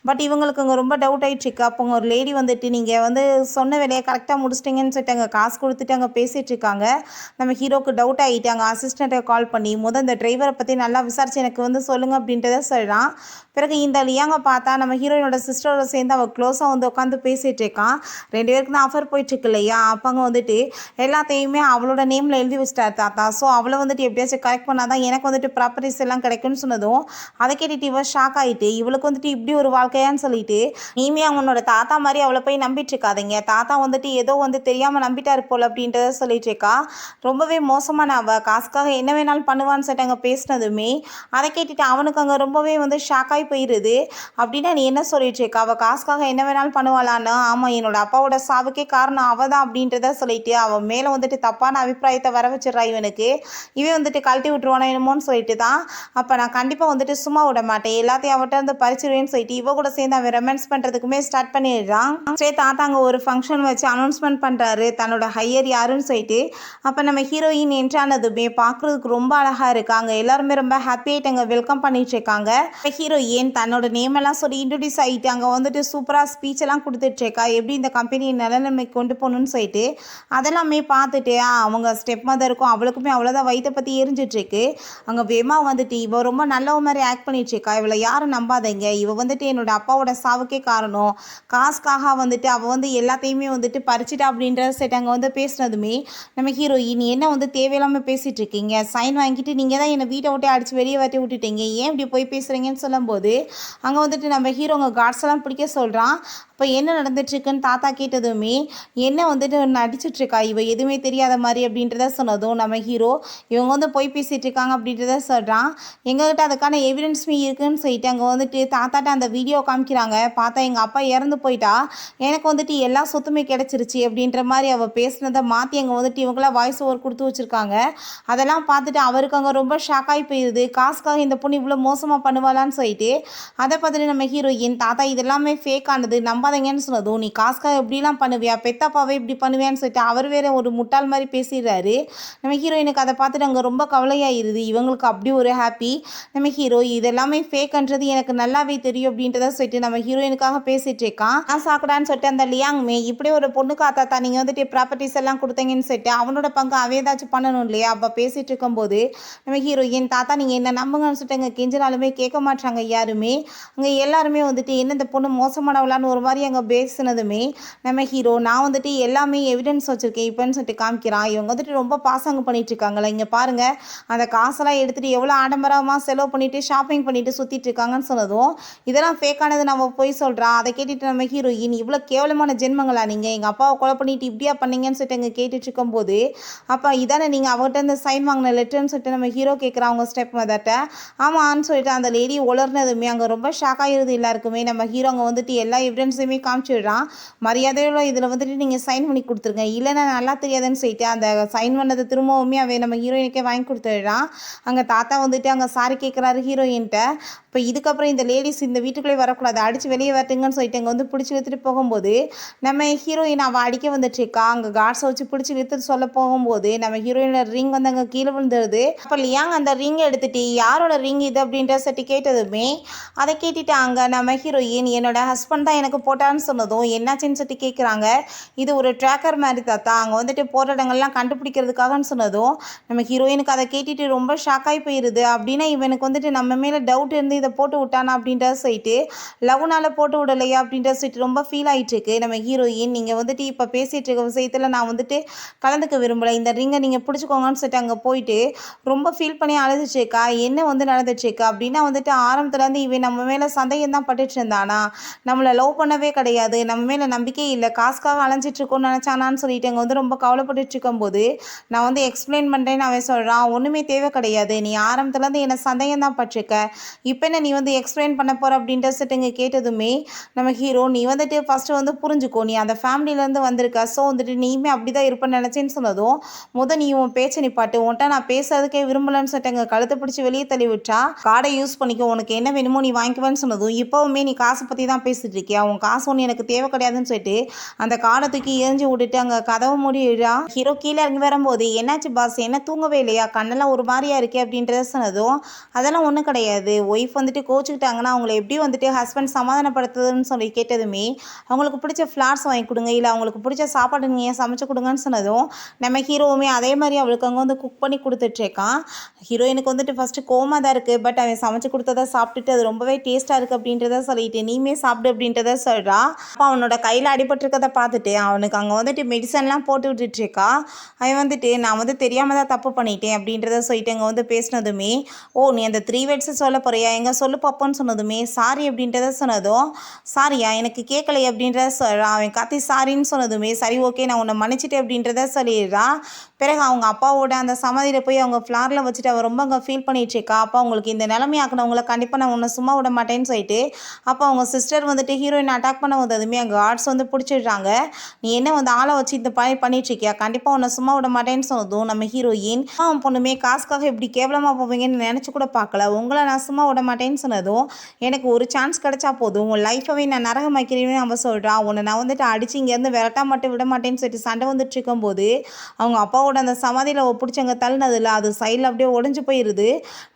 பட் இவங்களுக்கு அங்கே ரொம்ப டவுட் ஆகிட்டு இருக்கு. அப்போ ஒரு லேடி வந்துட்டு நீங்கள் வந்து சொன்ன வேலையை கரெக்டாக முடிச்சிட்டிங்கன்னு சொல்லிட்டு அங்கே காசு கொடுத்துட்டு அங்கே பேசிகிட்டு இருக்காங்க. நம்ம ஹீரோக்கு டவுட் ஆகிட்டு அங்கே அசிஸ்டண்ட்டை கால் பண்ணி இந்த டிரைவரை பற்றி நல்லா விசாரிச்சு எனக்கு வந்து சொல்லுங்கள் அப்படின்றத சொல்கிறான். பிறகு இந்த லியாங்க பார்த்தா நம்ம ஹீரோயினோட சிஸ்டரோட சேர்ந்து அவள் க்ளோஸாக வந்து உட்காந்து பேசிகிட்டு இருக்கான். 2 பேருக்கு தான் ஆஃபர் போயிட்டுருக்கு இல்லையா. அப்போ வந்துட்டு எல்லாத்தையுமே அவளோட நேமில் எழுதி வச்சிட்டார் தாத்தா. ஸோ அவளை வந்துட்டு எப்படியாச்சும் கரெக்ட் பண்ணால் தான் எனக்கு வந்துட்டு ப்ராப்பர்ட்டிஸ் எல்லாம் கிடைக்கும்னு சொன்னதும் அதை கேட்டுட்டு இவள் ஷாக் ஆகிட்டு இவளுக்கு வந்துட்டு இப்படி ஒரு வாழ்க்கையான்னு சொல்லிட்டு நீமே அவனோட தாத்தா மாதிரி அவளை போய் நம்பிட்டு இருக்காதீங்க, தாத்தா வந்துட்டு ஏதோ வந்து தெரியாமல் நம்பிட்டார் போல் அப்படின்றத சொல்லிட்டு இருக்கா. ரொம்பவே மோசமான அவள் காசுக்காக என்ன வேணாலும் பண்ணுவான்னு சொல்லிட்டு அங்கே பேசினதுமே அதை கேட்டுட்டு அவனுக்கு அங்கே ரொம்பவே வந்து ஷாக்காகி போயிடுது. அப்படின்னா நீ என்ன சொல்லிட்டு இருக்க, அவள் காசுக்காக என்ன வேணாலும் பண்ணுவாளான்னு. ஆமாம் என்னோட அப்பாவோட சாவுக்கே காரணம் அவள் தான் அப்படின்றத சொல்லிட்டு அவன் மேலே வந்துட்டு தப்பான அபிப்பிராயத்தை வர வச்சிடறா. இவனுக்கு இவன் வந்துட்டு கழட்டி விட்டுருவானோ என்னமோன்னு சொல்லிட்டு தான் அப்போ நான் கண்டிப்பாக வந்துட்டு சும்மா விட மாட்டேன், எல்லாத்தையும் அவட்ட வந்து பறிச்சிருவேன்னு சொல்லிட்டு இவ கூட சேர்ந்து அவன் ரொமான்ஸ் பண்ணுறதுக்குமே ஸ்டார்ட் பண்ணிடுறான். சரி தாத்தா அங்கே ஒரு ஃபங்க்ஷன் வச்சு அனௌன்ஸ்மெண்ட் பண்ணுறாரு தன்னோட ஹையர் யாருன்னு சொல்லிட்டு. அப்போ நம்ம ஹீரோயின் என்ட்ரானதுமே பார்க்குறதுக்கு ரொம்ப அழகாக இருக்காங்க. எல்லாருமே ரொம்ப ஹாப்பியாகிட்டு அங்கே வெல்கம் பண்ணிட்டு இருக்காங்க. ஹீரோயின் தன்னோட நேம் எல்லாம் சொல்லி இன்ட்ரடியூஸ் ஆகிட்டு அங்கே வந்துட்டு சூப்பராக ஸ்பீச் எல்லாம் கொடுத்துட்ருக்கா, எப்படி இந்த கம்பெனியை நிலைமை கொண்டு போகணுன்னு சொல்லிட்டு. அதெல்லாமே பார்த்துட்டு அவங்க ஸ்டெப் மதருக்கும் அவளுக்குமே அவ்வளோதான் வயிற்றை பற்றி எரிஞ்சிட்ருக்கு. அங்கே வேமா வந்துட்டு இவ ரொம்ப நல்லவ மாதிரி ஆக்ட் பண்ணிட்டுருக்கா, இவளை யாரும் நம்பாதீங்க, இவ வந்துட்டு என்னோட அப்பாவோட சாவுக்கே காரணம், காசுக்காக வந்துட்டு அவள் வந்து எல்லாத்தையுமே வந்துட்டு பறிச்சிட்டா அப்படின்ற செட் அங்கே வந்து பேசினதுமே நம்ம ஹீரோயின் ஹீரோயின் என்ன வந்து தேவையில்லாமல் பேசிகிட்டு இருக்கீங்க, சைன் வாங்கிட்டு நீங்கள் தான் என்னை வீட்டை விட்டு அடித்து வெளியே வாட்டி விட்டுட்டீங்க, ஏன் இப்படி போய் பேசுகிறீங்கன்னு சொல்லும்போது அங்கே வந்துட்டு நம்ம ஹீரோங்க கார்ட்ஸ் எல்லாம் பிடிக்க சொல்கிறான். அப்போ என்ன நடந்துட்டுருக்குன்னு தாத்தா கேட்டதுமே என்ன வந்துட்டு நடிச்சிட்ருக்கா இவ எதுவுமே தெரியாத மாதிரி அப்படின்றத சொன்னதும் நம்ம ஹீரோ இவங்க வந்து போய் பேசிகிட்டு இருக்காங்க அப்படின்றத சொல்கிறான். எங்ககிட்ட அதுக்கான எவிடன்ஸுமே இருக்குதுன்னு சொல்லிட்டு அங்கே வந்துட்டு தாத்தாட்ட அந்த வீடியோ காமிக்கிறாங்க. பார்த்தா எங்கள் அப்பா இறந்து போயிட்டா, எனக்கு வந்துட்டு எல்லா சொத்துமே கிடச்சிருச்சு அப்படின்ற மாதிரி அவள் பேசுனதை மாற்றி அங்கே வந்துட்டு இவங்களாம் வாய்ஸ் ஓவர் கொடுத்து வச்சுருக்காங்க. அதெல்லாம் பார்த்துட்டு அவருக்கு அங்கே ரொம்ப ஷாக்காகி போயிடுது. காசுக்காக இந்த பொண்ணு இவ்வளோ மோசமாக பண்ணுவாளான்னு சொல்லிட்டு அதை பார்த்துட்டு நம்ம ஹீரோயின் தாத்தா இதெல்லாமே ஃபேக் ஆனது நம்பாதீங்கன்னு சொன்னதும் நீ காசுக்காக எப்படிலாம் பண்ணுவியா, பெத்தப்பாவே இப்படி பண்ணுவியான்னு சொல்லிட்டு அவர் வேற ஒரு முட்டாள் மாதிரி பேசிடுறாரு. நம்ம ஹீரோயினுக்கு அதை பார்த்துட்டு அங்கே ரொம்ப கவலையாயிருது. இவங்களுக்கு அப்படி ஒரு ஹாப்பி. நம்ம ஹீரோ இதெல்லாமே ஃபேக்ன்றது எனக்கு நல்லாவே தெரியும் அப்படின்றத சொல்லிட்டு நம்ம ஹீரோயினுக்காக பேசிட்டு இருக்கான். நான் சாக்கடான்னு சொல்லிட்டு அந்த லியாங்மே இப்படி ஒரு பொண்ணுக்கா தாத்தா நீங்கள் வந்துட்டு ப்ராப்பர்ட்டிஸ் எல்லாம் கொடுத்தீங்கன்னு சொல்லிட்டு அவனோட பங்கு அவ ஏதாச்சும் பண்ணணும் இல்லையா. அப்போ பேசிட்டு இருக்கும்போது நம்ம ஹீரோயின் தாத்தா நீங்கள் என்ன நம்புங்கன்னு சொல்லிட்டு அங்கே கெஞ்சினாலுமே கேட்க மாட்டாங்க யாருமே. அங்கே எல்லாருமே வந்துட்டு என்ன இந்த பொண்ணு மோசமானவளான்னு ஒரு மாதிரி அங்கே பேசினதுமே நம்ம ஹீரோ நான் வந்துட்டு எல்லாமே எவிடன்ஸ் வச்சுருக்கேன் இப்போன்னு சொல்லிட்டு காமிக்கிறான். இவங்க வந்துட்டு ரொம்ப பாசாங்க பண்ணிட்டு இருக்காங்களா, இங்கே பாருங்கள் அந்த காசெல்லாம் எடுத்துகிட்டு எவ்வளோ ஆடம்பரமாக செலவு பண்ணிவிட்டு ஷாப்பிங் பண்ணிட்டு சுற்றிட்டு இருக்காங்கன்னு சொன்னதும் இதெல்லாம் ஃபேக்கானது நம்ம போய் சொல்கிறான். அதை கேட்டுட்டு நம்ம ஹீரோயின் இவ்வளோ கேவலமான ஜென்மங்களா நீங்கள், எங்கள் அப்பாவை கொலை பண்ணிட்டு இப்படியா பண்ணீங்கன்னு சொல்லிட்டு அங்கே கேட்டுட்டு இருக்கும்போது அப்போ இதானே நீங்கள் அவர்கிட்ட இந்த சைன் வாங்கின லெட்டர்னு சொல்லிட்டு நம்ம ஹீரோ கேட்குறான் அவங்க ஸ்டெப் மதர்ட்ட. ஆமான்னு சொல்லிட்டு அந்த லேடி உளர்னதுமே அங்கே ரொம்ப ஷாக் ஆகிடுது எல்லாருக்குமே. நம்ம ஹீரோ அங்கே வந்துட்டு எல்லா எவிடன்ஸுமே காமிச்சிடுறான். மரியாதையோட இதில் வந்துட்டு நீங்கள் சைன் பண்ணி கொடுத்துருங்க, இல்லைன்னா நல்லா தெரியாதுன்னு சொல்லிட்டு அந்த சைன் பண்ணதை திரும்பவுமே அவன் நம்ம ஹீரோயினுக்கே வாங்கி கொடுத்துடுறான். அங்கே தாத்தா வந்துட்டு அங்கே சாரி கேட்குறாரு ஹீரோயின்ட்ட. இப்போ இதுக்கப்புறம் இந்த லேடிஸ் இந்த வீட்டுக்குள்ளே வரக்கூடாது, அடித்து வெளியே வரட்டுங்கன்னு சொல்லிட்டு அங்கே வந்து பிடிச்சி இழுத்துட்டு போகும்போது நம்ம ஹீரோயின் அவள் அடிக்க வந்துட்டுருக்கா. அங்கே கார்ட்ஸை வச்சு பிடிச்சி இழுத்துட்டு சொல்ல போகும்போது நம்ம ஹீரோயினோட ரிங் வந்து அங்கே கீழே விழுந்துருது. அப்போ லியாங் அந்த ரிங்கை எடுத்துட்டு யாரோட ரிங் இது அப்படின்ற சட்டி கேட்டதுமே அதை கேட்டுட்டு அங்கே நம்ம ஹீரோயின் என்னோட ஹஸ்பண்ட் தான் எனக்கு போட்டான்னு சொன்னதும் என்னாச்சுன்னு சொல்லி கேட்குறாங்க. இது ஒரு ட்ராக்கர் மாதிரி தாத்தா, அங்கே வந்துட்டு போகிற இடங்கள்லாம் கண்டுபிடிக்கிறதுக்காகன்னு சொன்னதும் நம்ம ஹீரோயினுக்கு அதை கேட்டுட்டு ரொம்ப ஷாக்காகி போயிடுது. அப்படின்னா இவனுக்கு வந்துட்டு நம்ம மேலே டவுட் இருந்து இதை போட்டு விட்டானா அப்படின்ற சொல்லிட்டு லவ்னால போட்டு விடலையா அப்படின்ற சொல்லிட்டு ரொம்ப ஃபீல் ஆகிட்டு இருக்கு. நம்ம ஹீரோயின் நீங்கள் வந்துட்டு இப்போ பேசிகிட்டு இருக்க விஷயத்தில் நான் வந்துட்டு கலந்துக்க விரும்பலை, இந்த ரிங்கை நீங்கள் பிடிச்சிக்கோங்கன்னு சொல்லிட்டு அங்கே போயிட்டு ரொம்ப ஃபீல் பண்ணி அழுதுச்சுக்கா. என்ன வந்து நடந்துச்சுக்கா அப்படின்னா வந்துட்டு ஆரம்பத்துலேருந்து இவன் நம்ம மேலே சந்தேகம் தான் பட்டுட்டு இருந்தானா, நம்மளை லவ் பண்ணவே கிடையாது, நம்ம மேலே நம்பிக்கை இல்லை, காசுக்காக அலைஞ்சிட்ருக்கோன்னு நினச்சானான்னு சொல்லிட்டு அங்கே வந்து ரொம்ப கவலைப்பட்டுட்டு இருக்கும்போது நான் வந்து எக்ஸ்பிளைன் பண்ணுறேன்னு அவன் சொல்கிறான். ஒன்றுமே தேவை கிடையாது, நீ ஆரம்பத்துலேருந்து என்னை சந்தேகம் தான் பட்டிருக்க, இப்போ என்ன நீ வந்து எக்ஸ்பிளைன் பண்ண போகிற அப்படின்ற சொல்லிட்டு கேட்டதுமே நம்ம ஹீரோ நீ வந்துட்டு ஃபஸ்ட்டு வந்து புரிஞ்சுக்கோ, நீ அந்த ஃபேமிலியிலேருந்து வந்திருக்க, ஸோ வந்துட்டு நீயுமே அப்படி தான் இருப்பேன்னு நினச்சேன்னு சொன்னதும் நீ உன் பேச்சை நிப்பாட்டு, உன்ட்ட நான் பேசுறதுக்கே விரும்பலன்னு சொல்லிட்டு கழுத்தை பிடிச்சி வெளியே தள்ளி விட்டா. கார்டை யூஸ் பண்ணிக்கோ, உனக்கு என்ன வேணுமோ நீ வாங்கிக்குவேன்னு சொன்னதும் இப்போவுமே நீ காசை பற்றி தான் பேசிட்டு இருக்கியா, உன் காசு ஒன்று எனக்கு தேவை கிடையாதுன்னு சொல்லிட்டு அந்த காடை தூக்கி எரிஞ்சு விட்டுட்டு அங்கே கதவை மூடிடுறா. ஹீரோ கீழே இறங்கி வரும்போது என்னாச்சு பாஸ், என்ன தூங்கவே இல்லையா, கண்ணெல்லாம் ஒரு மாதிரியா இருக்கே அப்படின்றத சொன்னதும் அதெல்லாம் ஒன்றும் கிடையாது, ஒய்ஃப் வந்துட்டு கோச்சுக்கிட்டாங்கன்னா அவங்கள எப்படி வந்துட்டு ஹஸ்பண்ட் சமாதானப்படுத்துதுன்னு சொல்லி கேட்டதுமே அவங்களுக்கு பிடிச்ச ஃப்ளார்ஸ் வாங்கி கொடுங்க, இல்லை அவங்களுக்கு பிடிச்ச சாப்பாடு நீங்கள் சமைச்சு கொடுங்கன்னு சொன்னதும் நம்ம ஹீரோவுமே அதே மாதிரி அவளுக்கு அங்கே வந்து குக் பண்ணி கொடுத்துட்ருக்கான். ஹீரோயினுக்கு வந்துட்டு ஃபஸ்ட்டு கோமா தான் இருக்குது, பட் அவன் சமைச்சு கொடுத்ததை சாப்பிட்டுட்டு அது ரொம்பவே டேஸ்ட்டாக இருக்குது அப்படின்றத சொல்லிட்டு நீமே சாப்பிடு அப்படின்றத சொல்கிறா. அப்போ அவனோட கையில் அடிபட்டிருக்கதை பார்த்துட்டு அவனுக்கு அங்கே வந்துட்டு மெடிசன்லாம் போட்டு விட்டுட்ருக்கா. அவன் வந்துட்டு நான் வந்து தெரியாமல் தான் தப்பு பண்ணிட்டேன் அப்படின்றத சொல்லிட்டு அங்கே வந்து பேசினதுமே நீ அந்த 3 வேர்ட்ஸை சொல்ல போறியா, எங்கே சொல்லு பார்ப்போன்னு சொன்னதுமே சாரி அப்படின்றத சொன்னதும் சாரியா எனக்கு கேட்கலை அப்படின்றத சொல்கிறான். அவன் கத்தி சாரின்னு சொன்னதுமே சரி ஓகே நான் உன்னை மன்னிச்சிட்டேன் அப்படின்றத சொல்லிடுறான். பிறகு அவங்க அப்பாவோட அந்த சமாதியில் போய் அவங்க ஃப்ளாரில் வச்சுட்டு அவள் ரொம்ப அங்கே ஃபீல் பண்ணிகிட்ருக்கா. அப்போ அவங்களுக்கு இந்த நிலைமையாக்கினவங்களை கண்டிப்பாக நான் உன்னை சும்மா விட மாட்டேன்னு சொல்லிட்டு அப்போ அவங்க சிஸ்டர் வந்துட்டு ஹீரோயின் அட்டாக் பண்ண வந்ததுமே அங்கே ஆர்ட்ஸ் வந்து பிடிச்சிடுறாங்க. நீ என்ன வந்து ஆளை வச்சு இந்த பணி பண்ணிகிட்ருக்கியா, கண்டிப்பாக உன்னை சும்மா விட மாட்டேன்னு சொன்னதும் நம்ம ஹீரோயின் அவன் பொண்ணுமே காசுக்காக இப்படி கேவலமாக போவீங்கன்னு நினச்சி கூட பார்க்கல, உங்களை நான் சும்மா விட மாட்டேன்னு சொன்னதும் எனக்கு ஒரு சான்ஸ் கிடைச்சா போதும் உன் லைஃபவே நான் நரகமாக்கிறேன்னு அவன் சொல்கிறான். உன்னை நான் வந்துட்டு அடித்து இங்கேருந்து விரட்டா மட்டும் விட மாட்டேன்னு சொல்லிட்டு சண்டை வந்துட்டு இருக்கும்போது அவங்க அப்பாவோட அந்த சமாதியில் பிடிச்சவங்க தள்ளினதில்ல அது சைடில் அப்படியே உடஞ்சி போயிடுது.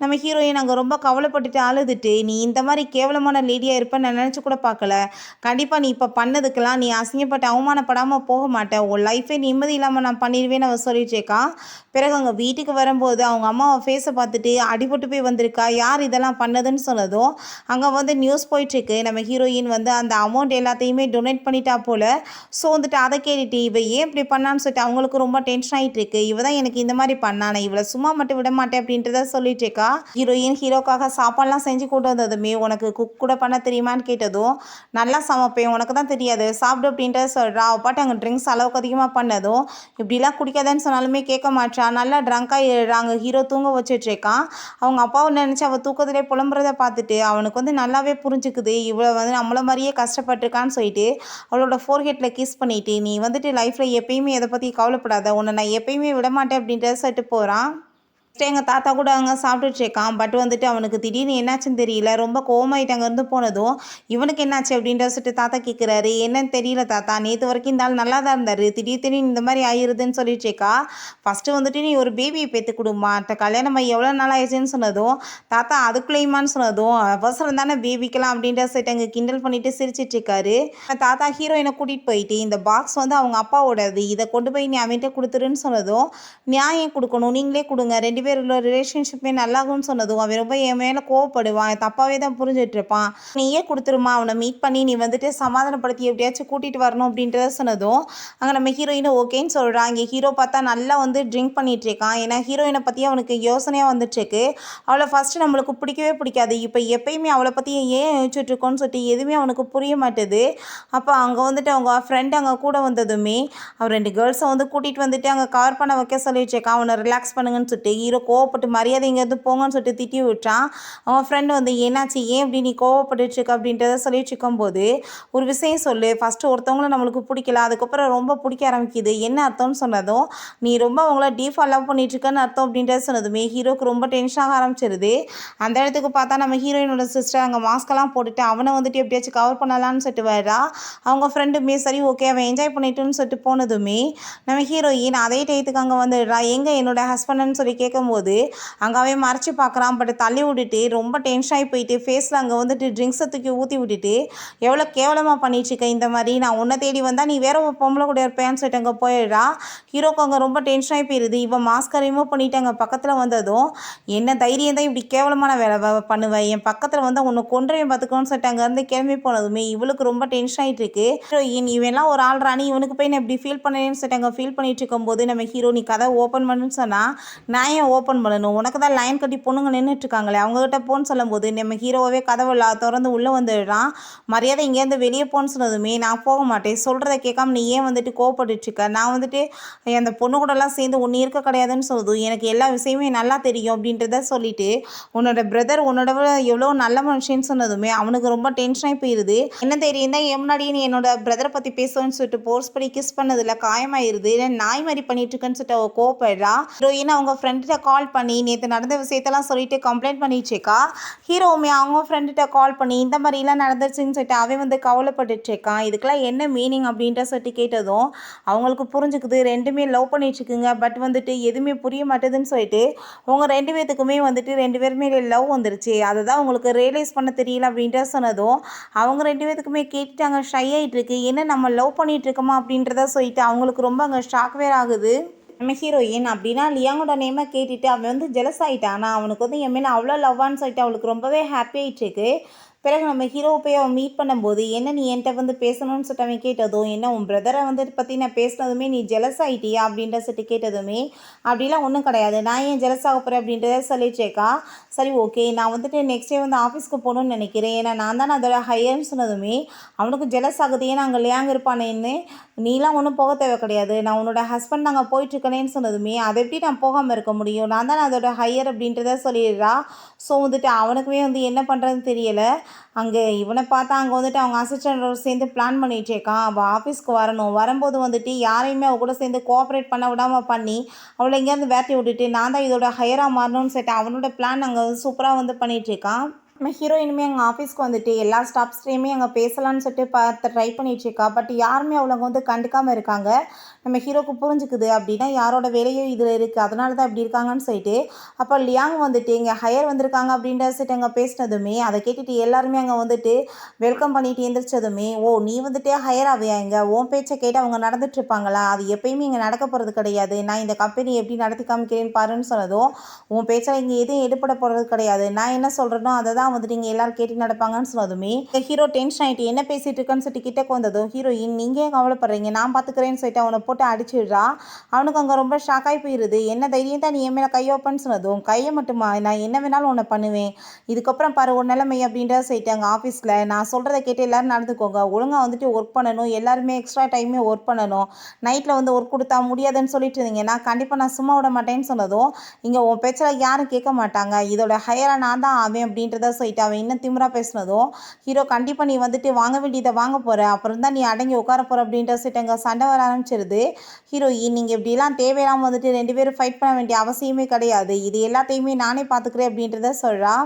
நம்ம ஹீரோயின் அங்கே ரொம்ப கவலைப்பட்டுட்டு அழுதுட்டு நீ இந்த மாதிரி கேவலமான லேடியாக இருப்பேன்னு நான் நினச்சி கூட பார்க்கல, கண்டிப்பாக நீ இப்போ பண்ணதுக்கெல்லாம் நீ அசிங்கப்பட்டு அவமானப்படாமல் போக மாட்டேன், உன் லைஃபே நிம்மதி இல்லாமல் நான் பண்ணிடுவேன்னு அவள் சொல்லிட்டுருக்கான். பிறகு அவங்க வீட்டுக்கு வரும்போது அவங்க அம்மாவை ஃபேஸை பார்த்துட்டு அடிபட்டு போய் வந்திருக்கா, யார் இதெல்லாம் பண்ணதுன்னு சொன்னதும் அங்கே வந்து நியூஸ் போயிட்டுருக்கு நம்ம ஹீரோயின் வந்து அந்த அமௌண்ட் எல்லாத்தையுமே டொனேட் பண்ணிட்டா போல். ஸோ வந்துட்டு அதை கேட்டுட்டு இவ ஏன் இப்படி பண்ணான்னு சொல்லிட்டு அவங்களுக்கு ரொம்ப டென்ஷன் ஆகிட்டு இருக்கு. இவ தான் எனக்கு இந்த மாதிரி பண்ணா, நான் இவளை சும்மா மட்டும் விட மாட்டேன் அப்படின்றத சொல்லிட்டு இருக்கா. ஹீரோயின் ஹீரோக்காக சாப்பாடுலாம் செஞ்சு கொண்டு வந்ததுமே உனக்கு குக் கூட பண்ண தெரியுமான்னு கேட்டதும் நல்லா சமைப்பேன், உனக்கு தான் தெரியாது, சாப்பிடு அப்படின்றத சொல்கிறா. அவள் பாட்டு அங்கே ட்ரிங்க்ஸ் அளவுக்கு அதிகமாக பண்ணதும் இப்படிலாம் குடிக்காதன்னு சொன்னாலுமே கேட்க மாட்டா. நல்லா ட்ரங்காக எழுறாங்க. ஹீரோ தூங்க வச்சுட்ருக்கான். அவங்க அப்பாவை நினச்சி அவள் தூக்கத்திலே புலம்புறதை பார்த்துட்டு அவனுக்கு நல்லாவே புரிஞ்சுக்குது, இவ்வளோ நம்மள மாதிரியே கஷ்டப்பட்டிருக்கான்னு சொல்லிட்டு அவளோட ஃபோர்ஹெட்டில் கிஸ் பண்ணிட்டு, நீ லைஃப்பில் எப்பயுமே எதை பற்றி கவலைப்படாத, உன்னை நான் எப்பயுமே விட மாட்டேன் அப்படின்றத சொல்லிட்டு போகிறான். எங்கள் தாத்தா கூட அங்கே சாப்பிட்டுட்ருக்கான். பட் அவனுக்கு திடீர்னு என்னாச்சுன்னு தெரியல, ரொம்ப கோவமாயிட்டு அங்கேருந்து போனதும் இவனுக்கு என்னாச்சு அப்படின்ற சொல்லிட்டு தாத்தா கேட்குறாரு. என்னன்னு தெரியல தாத்தா, நேற்று வரைக்கும் இந்த ஆள் நல்லா தான் இருந்தார், திடீர்னு இந்த மாதிரி ஆயிடுதுன்னு சொல்லிட்டுருக்கா. ஃபஸ்ட்டு நீ ஒரு பேபியை பெற்று கொடுமா, கல்யாணம் எவ்வளோ நாள் ஆயிடுச்சுன்னு சொன்னதும் தாத்தா அதுக்குள்ளேயுமான்னு சொன்னதும் அவசரம் தானே பேபிக்கலாம் அப்படின்ற சொல்லிட்டு அங்கே கிண்டல் பண்ணிட்டு சிரிச்சிட்ருக்காரு. தாத்தா ஹீரோயினை கூட்டிகிட்டு போயிட்டு இந்த பாக்ஸ் அவங்க அப்பாவோடது, இதை கொண்டு போய் நீ அவன்கிட்ட கொடுத்துருன்னு சொன்னதும் நியாயம் கொடுக்கணும், நீங்களே கொடுங்க, ரெண்டு பேரோட ரிலேஷன்ஷிப்பே நல்லாகும்னு சொன்னதும் அவன் ரொம்ப என் மேலே கோவப்படுவான், தப்பாகவே தான் புரிஞ்சுட்டு இருப்பான், நீயே கொடுத்துருமா, அவனை மீட் பண்ணி நீ சமாதானப்படுத்தி எப்படியாச்சும் கூட்டிகிட்டு வரணும் அப்படின்றத சொன்னதும் அங்கே நம்ம ஹீரோயினை ஓகேன்னு சொல்கிறான். இங்கே ஹீரோ பார்த்தா நல்லா ட்ரிங்க் பண்ணிகிட்டு இருக்கான். ஏன்னா ஹீரோயினை பற்றி அவனுக்கு யோசனையாக வந்துட்டுருக்கு. அவளை ஃபஸ்ட்டு நம்மளுக்கு பிடிக்கவே பிடிக்காது, இப்போ எப்பயுமே அவளை பற்றி ஏன் யோசிச்சுட்ருக்கோன்னு சொல்லிட்டு எதுவுமே அவனுக்கு புரிய மாட்டுது. அப்போ அங்கே அவங்க ஃப்ரெண்டு அங்கே கூட வந்ததுமே அவன் ரெண்டு கேர்ள்ஸை கூட்டிகிட்டு அங்கே கவர் பண்ண வைக்க சொல்லிட்டுருக்கான். அவனை ரிலாக்ஸ் பண்ணுங்கன்னு சொல்லிட்டு ஹீரோ கோவப்பட்டு மரியாதை இங்கேருந்து போங்கன்னு சொல்லிட்டு திட்டி விட்டான். அவன் ஃப்ரெண்டு என்னாச்சு, ஏன் இப்படி நீ கோவப்பட்டுட்ருக்க அப்படின்றத சொல்லிட்டு இருக்கும்போது ஒரு விஷயம் சொல்லு, ஃபஸ்ட்டு ஒருத்தவங்கள நம்மளுக்கு பிடிக்கல, அதுக்கப்புறம் ரொம்ப பிடிக்க ஆரம்பிக்குது, என்ன அர்த்தம்னு சொன்னதும் நீ ரொம்ப அவங்கள டீஃபாக லவ் பண்ணிட்டுருக்கன்னு அர்த்தம் அப்படின்றத சொன்னதுமே ஹீரோக்கு ரொம்ப டென்ஷன் ஆக ஆரம்பிச்சிருது. அந்த இடத்துக்கு பார்த்தா நம்ம ஹீரோயினோட சிஸ்டர் அங்கே மாஸ்கெல்லாம் போட்டுட்டு அவனை எப்படியாச்சும் கவர் பண்ணலான்னு சொல்லிட்டு வரா. அவங்க ஃப்ரெண்டுமே சரி ஓகே அவன் என்ஜாய் பண்ணிட்டுன்னு சொல்லிட்டு போனதுமே நம்ம ஹீரோயின் அதே டயத்துக்கு அங்கே வந்துடுறா. எங்கே என்னோட ஹஸ்பண்ட்னு சொல்லி கேட்கும்போது அங்கே அவன் மறைச்சி பார்க்குறான். பட் தள்ளி விட்டுட்டு ரொம்ப டென்ஷன் ஆகி போயிட்டு ஃபேஸில் அங்கே ட்ரிங்க்ஸை தூக்கி ஊற்றி விட்டுட்டு எவ்வளோ கேவலமாக பண்ணிட்டுருக்கேன், இந்த மாதிரி நான் உன்னை தேடி வந்தால் நீ வேற ஒரு பொம்பளை கூட இருப்பேன்னு சொல்லிட்டு அங்கே போயிடுறா. ஹீரோக்கு அங்கே ரொம்ப டென்ஷன் ஆகி போயிடுது. இவன் மாஸ்கை ரிமூவ் பண்ணிவிட்டு அங்கே பக்கத்தில் வந்ததும் என்ன தைரியம் தான் இப்படி கேவலமான வேலை பண்ணுவேன், என் பக்கத்தில் உன்னை கொன்றையும் பார்த்துக்கோன்னு சொல்லிட்டு அங்கேருந்து கிளம்பி போனதுமே இவளுக்கு ரொம்ப டென்ஷன் ஆகிட்டு இருக்கு. ஹீரோயின் இவன்லாம் ஒரு ஆள் ராணி, இவனுக்கு போய் நான் இப்படி ஃபீல் பண்ணேன்னு சொல்லிட்டு அங்கே ஃபீல் பண்ணிட்டு இருக்கும்போது நம்ம ஹீரோ நீ கதை ஓப்பன் பண்ணுன்னு சொன்னால் நான் ஏன் ஓப்பன் பண்ணணும், உனக்கு தான் லைன் கட்டி பொண்ணுங்க நின்றுட்டுருக்காங்களே அவங்ககிட்ட போன்னு சொல்லும்போது நம்ம ஹீரோவே கதவை திறந்து உள்ளே வந்துடுறான். மரியாதை இங்கேருந்து வெளியே போன்னு சொன்னதுமே நான் போக மாட்டேன், சொல்கிறத கேட்காம நீ ஏன் கோவப்பட்டுட்ருக்க, நான் அந்த பொண்ணு கூடலாம் சேர்ந்து ஒன்று இருக்க கிடையாதுன்னு சொல்லுது, எனக்கு எல்லா விஷயமே நல்லா தெரியும் அப்படின்றத சொல்லிட்டு உன்னோட பிரதர் உன்னோட எவ்வளோ நல்ல மனுஷன்னு சொன்னதுமே அவனுக்கு ரொம்ப டென்ஷனாகி போயிடுது. என்ன தெரியும் தான் என் முன்னாடியே நீ என்னோட பிரதரை பற்றி பேசுவேன்னு சொல்லிட்டு போர்ஸ் பண்ணி கிஸ் பண்ணதில் காயமாயிருது, நாய் மாதிரி பண்ணிட்டு இருக்கேன்னு சொல்லிட்டு அவள் கோவப்படுறா. ஹீரோயின் அவங்க ஃப்ரெண்ட்கிட்ட கால் பண்ணி நேற்று நடந்த விஷயத்தெல்லாம் சொல்லிட்டு கம்ப்ளைண்ட் பண்ணிட்டுருக்கா. ஹீரோவுமே அவங்க ஃப்ரெண்ட்கிட்ட கால் பண்ணி இந்த மாதிரிலாம் நடந்துச்சுன்னு சொல்லிட்டு அவன் கவலைப்பட்டுட்ருக்கான். இதுக்கெல்லாம் என்ன மீனிங் அப்படின்ற சொல்லிட்டு கேட்டதும் அவங்களுக்கு புரிஞ்சுக்குது ரெண்டுமே லவ் பண்ணிட்டுருக்குங்க. பட் எதுவுமே புரிய மாட்டேதுன்னு சொல்லிட்டு அவங்க ரெண்டு பேத்துக்குமே ரெண்டு பேருமே லவ் வந்துருச்சு, அதை தான் உங்களுக்கு ரியலைஸ் பண்ண தெரியல அப்படின்ற சொன்னதும் அவங்க ரெண்டு பேத்துக்குமே கேட்டுட்டு அங்கே ஷை ஆகிட்டு இருக்கு. என்ன நம்ம லவ் பண்ணிட்டு இருக்கோமா அப்படின்றத சொல்லிட்டு அவங்களுக்கு ரொம்ப அங்கே ஷாக் வேர் ஆகுது. நம்ம ஹீரோயின் அப்படின்னா லியாங்கோட நேமை கேட்டுட்டு அவன் ஜெலஸ் ஆகிட்டான். ஆனால் அவனுக்கு என் மேலே அவ்வளோ லவ்வான்னு சொல்லிட்டு அவளுக்கு ரொம்பவே ஹாப்பி ஆகிட்டுருக்கு. பிறகு நம்ம ஹீரோவை போய் அவன் மீட் பண்ணும்போது என்ன நீ என்கிட்ட பேசணும்னு சொல்லிட்டு அவன் கேட்டதும் என்ன உன் பிரதரை பற்றி நான் பேசினதுமே நீ ஜெலஸ் ஆகிட்டியா அப்படின்ற சொல்லிட்டு கேட்டதுமே அப்படிலாம் ஒன்றும் கிடையாது, நான் ஏன் ஜெலஸ் ஆக போகிறேன் அப்படின்றத சொல்லிட்டேக்கா. சரி ஓகே நான் நெக்ஸ்ட் டே ஆஃபீஸ்க்கு போகணுன்னு நினைக்கிறேன், ஏன்னா நான் தானே அதோட ஹையர்னு சொன்னதுமே அவனுக்கு ஜெலஸ் ஆகுது, ஏன்னா அங்கே லியாங்க இருப்பானேன்னு, நீலாம் ஒன்றும் போக தேவை கிடையாது, நான் உன்னோட ஹஸ்பண்ட் நாங்கள் போயிட்டுருக்கேனேன்னு சொன்னதுமே அதை எப்படி நான் போகாமல் இருக்க முடியும், நான் தானே அதோட ஹையர் அப்படின்றத சொல்லிடுறா. ஸோ அவனுக்குமே என்ன பண்ணுறதுன்னு தெரியலை. அங்கே இவனை பார்த்தா அங்கே அவங்க அசிஸ்டண்டோட சேர்ந்து பிளான் பண்ணிகிட்டேக்கான். அவள் ஆஃபீஸ்க்கு வரணும், வரும்போது யாரையுமே அவள் கூட சேர்ந்து கோஆப்ரேட் பண்ண விடாமல் பண்ணி அவளை எங்கேயாவது வேட்டி விட்டுட்டு நான் தான் இதோட ஹையராக மாறணும்னு சொல்லிட்டு அவனோட பிளான் அங்கே சூப்பராக பண்ணிகிட்ருக்கான். நம்ம ஹீரோயினுமே அங்கே ஆஃபீஸ்க்கு எல்லா ஸ்டாஃப்ஸ்டையுமே அங்கே பேசலான்னு சொல்லிட்டு பார்த்து ட்ரை பண்ணிகிட்ருக்கா. பட் யாருமே அவளை கண்டுக்காமல் இருக்காங்க. நம்ம ஹீரோக்கு புரிஞ்சுக்குது அப்படின்னா யாரோட வேலையும் இதில் இருக்குது, அதனால தான் இப்படி இருக்காங்கன்னு சொல்லிட்டு அப்போ லியாங் இங்கே ஹையர் வந்திருக்காங்க அப்படின்ற சொல்லிட்டு அங்கே பேசினதுமே அதை கேட்டுட்டு எல்லாருமே அங்கே வெல்கம் பண்ணிட்டு எழுந்திரிச்சதுமே ஓ நீ ஹையர் ஆவியா, இங்கே உன் பேச்சை கேட்டு அவங்க நடந்துட்டு இருப்பாங்களா, அது எப்பயுமே இங்கே நடக்க போகிறது கிடையாது, நான் இந்த கம்பெனி எப்படி நடத்தி காமிக்கிறேன்னு பாருன்னு சொன்னதும் உன் பேச்சில் இங்கே எதுவும் எடுப்பட போகிறது கிடையாது, நான் என்ன சொல்கிறேனோ அதை தான் இங்கே எல்லாரும் கேட்டு நடப்பாங்கன்னு சொன்னதுமே ஹீரோ டென்ஷன் ஆகிட்டு என்ன பேசிகிட்டு இருக்கேன்னு சொல்லிட்டு கிட்டக்கு வந்ததும் ஹீரோயின் நீங்கள் ஏன் கவலைப்படுறீங்க, நான் பார்த்துக்கிறேன்னு சொல்லிட்டு அவனை போட்டு போட்டு அடிச்சிடுறா. அவனுக்கு அங்கே ரொம்ப ஷாக்காகி போயிடுது. என்ன தைரியம் தான் நீ என் மேலே கை வைப்பேன்னு சொன்னதும், கையை மட்டுமா நான் என்ன வேணாலும் உன்னை பண்ணுவேன், இதுக்கப்புறம் பாரு ஒரு நிலைமை அப்படின்ற சொல்லிட்டு அங்கே ஆஃபீஸில் நான் சொல்கிறத கேட்டு எல்லோரும் நடந்துக்கோங்க, ஒழுங்காக வந்துட்டு ஒர்க் பண்ணணும், எல்லாருமே எக்ஸ்ட்ரா டைமே ஒர்க் பண்ணணும், நைட்டில் வந்து ஒர்க் கொடுத்தா முடியாதுன்னு சொல்லிட்டு இருந்தீங்க, நான் சும்மா விட மாட்டேன்னு சொன்னதும், இங்கே உன் பேச்சில் யாரும் கேட்க மாட்டாங்க, இதோட ஹையராக நான் தான் ஆவேன் அப்படின்றத சொல்லிட்டு அவன் இன்னும் திமிரா பேசினதும், ஹீரோ கண்டிப்பாக நீ வந்துட்டு வாங்க வேண்டியதை வாங்க போகிற, அப்புறம் தான் நீ அடங்கி உட்கார போகிற அப்படின்ற சொல்லிட்டு அங்கே சண்டை வர ஆரம்பிச்சிருது. ஹீரோயின் நீங்கள் இப்படிலாம் தேவையில்லாமல் வந்துட்டு 2 பேரும் ஃபைட் பண்ண வேண்டிய அவசியமே கிடையாது, இது எல்லாத்தையுமே நானே பார்த்துக்கிறேன் அப்படின்றத சொல்கிறா.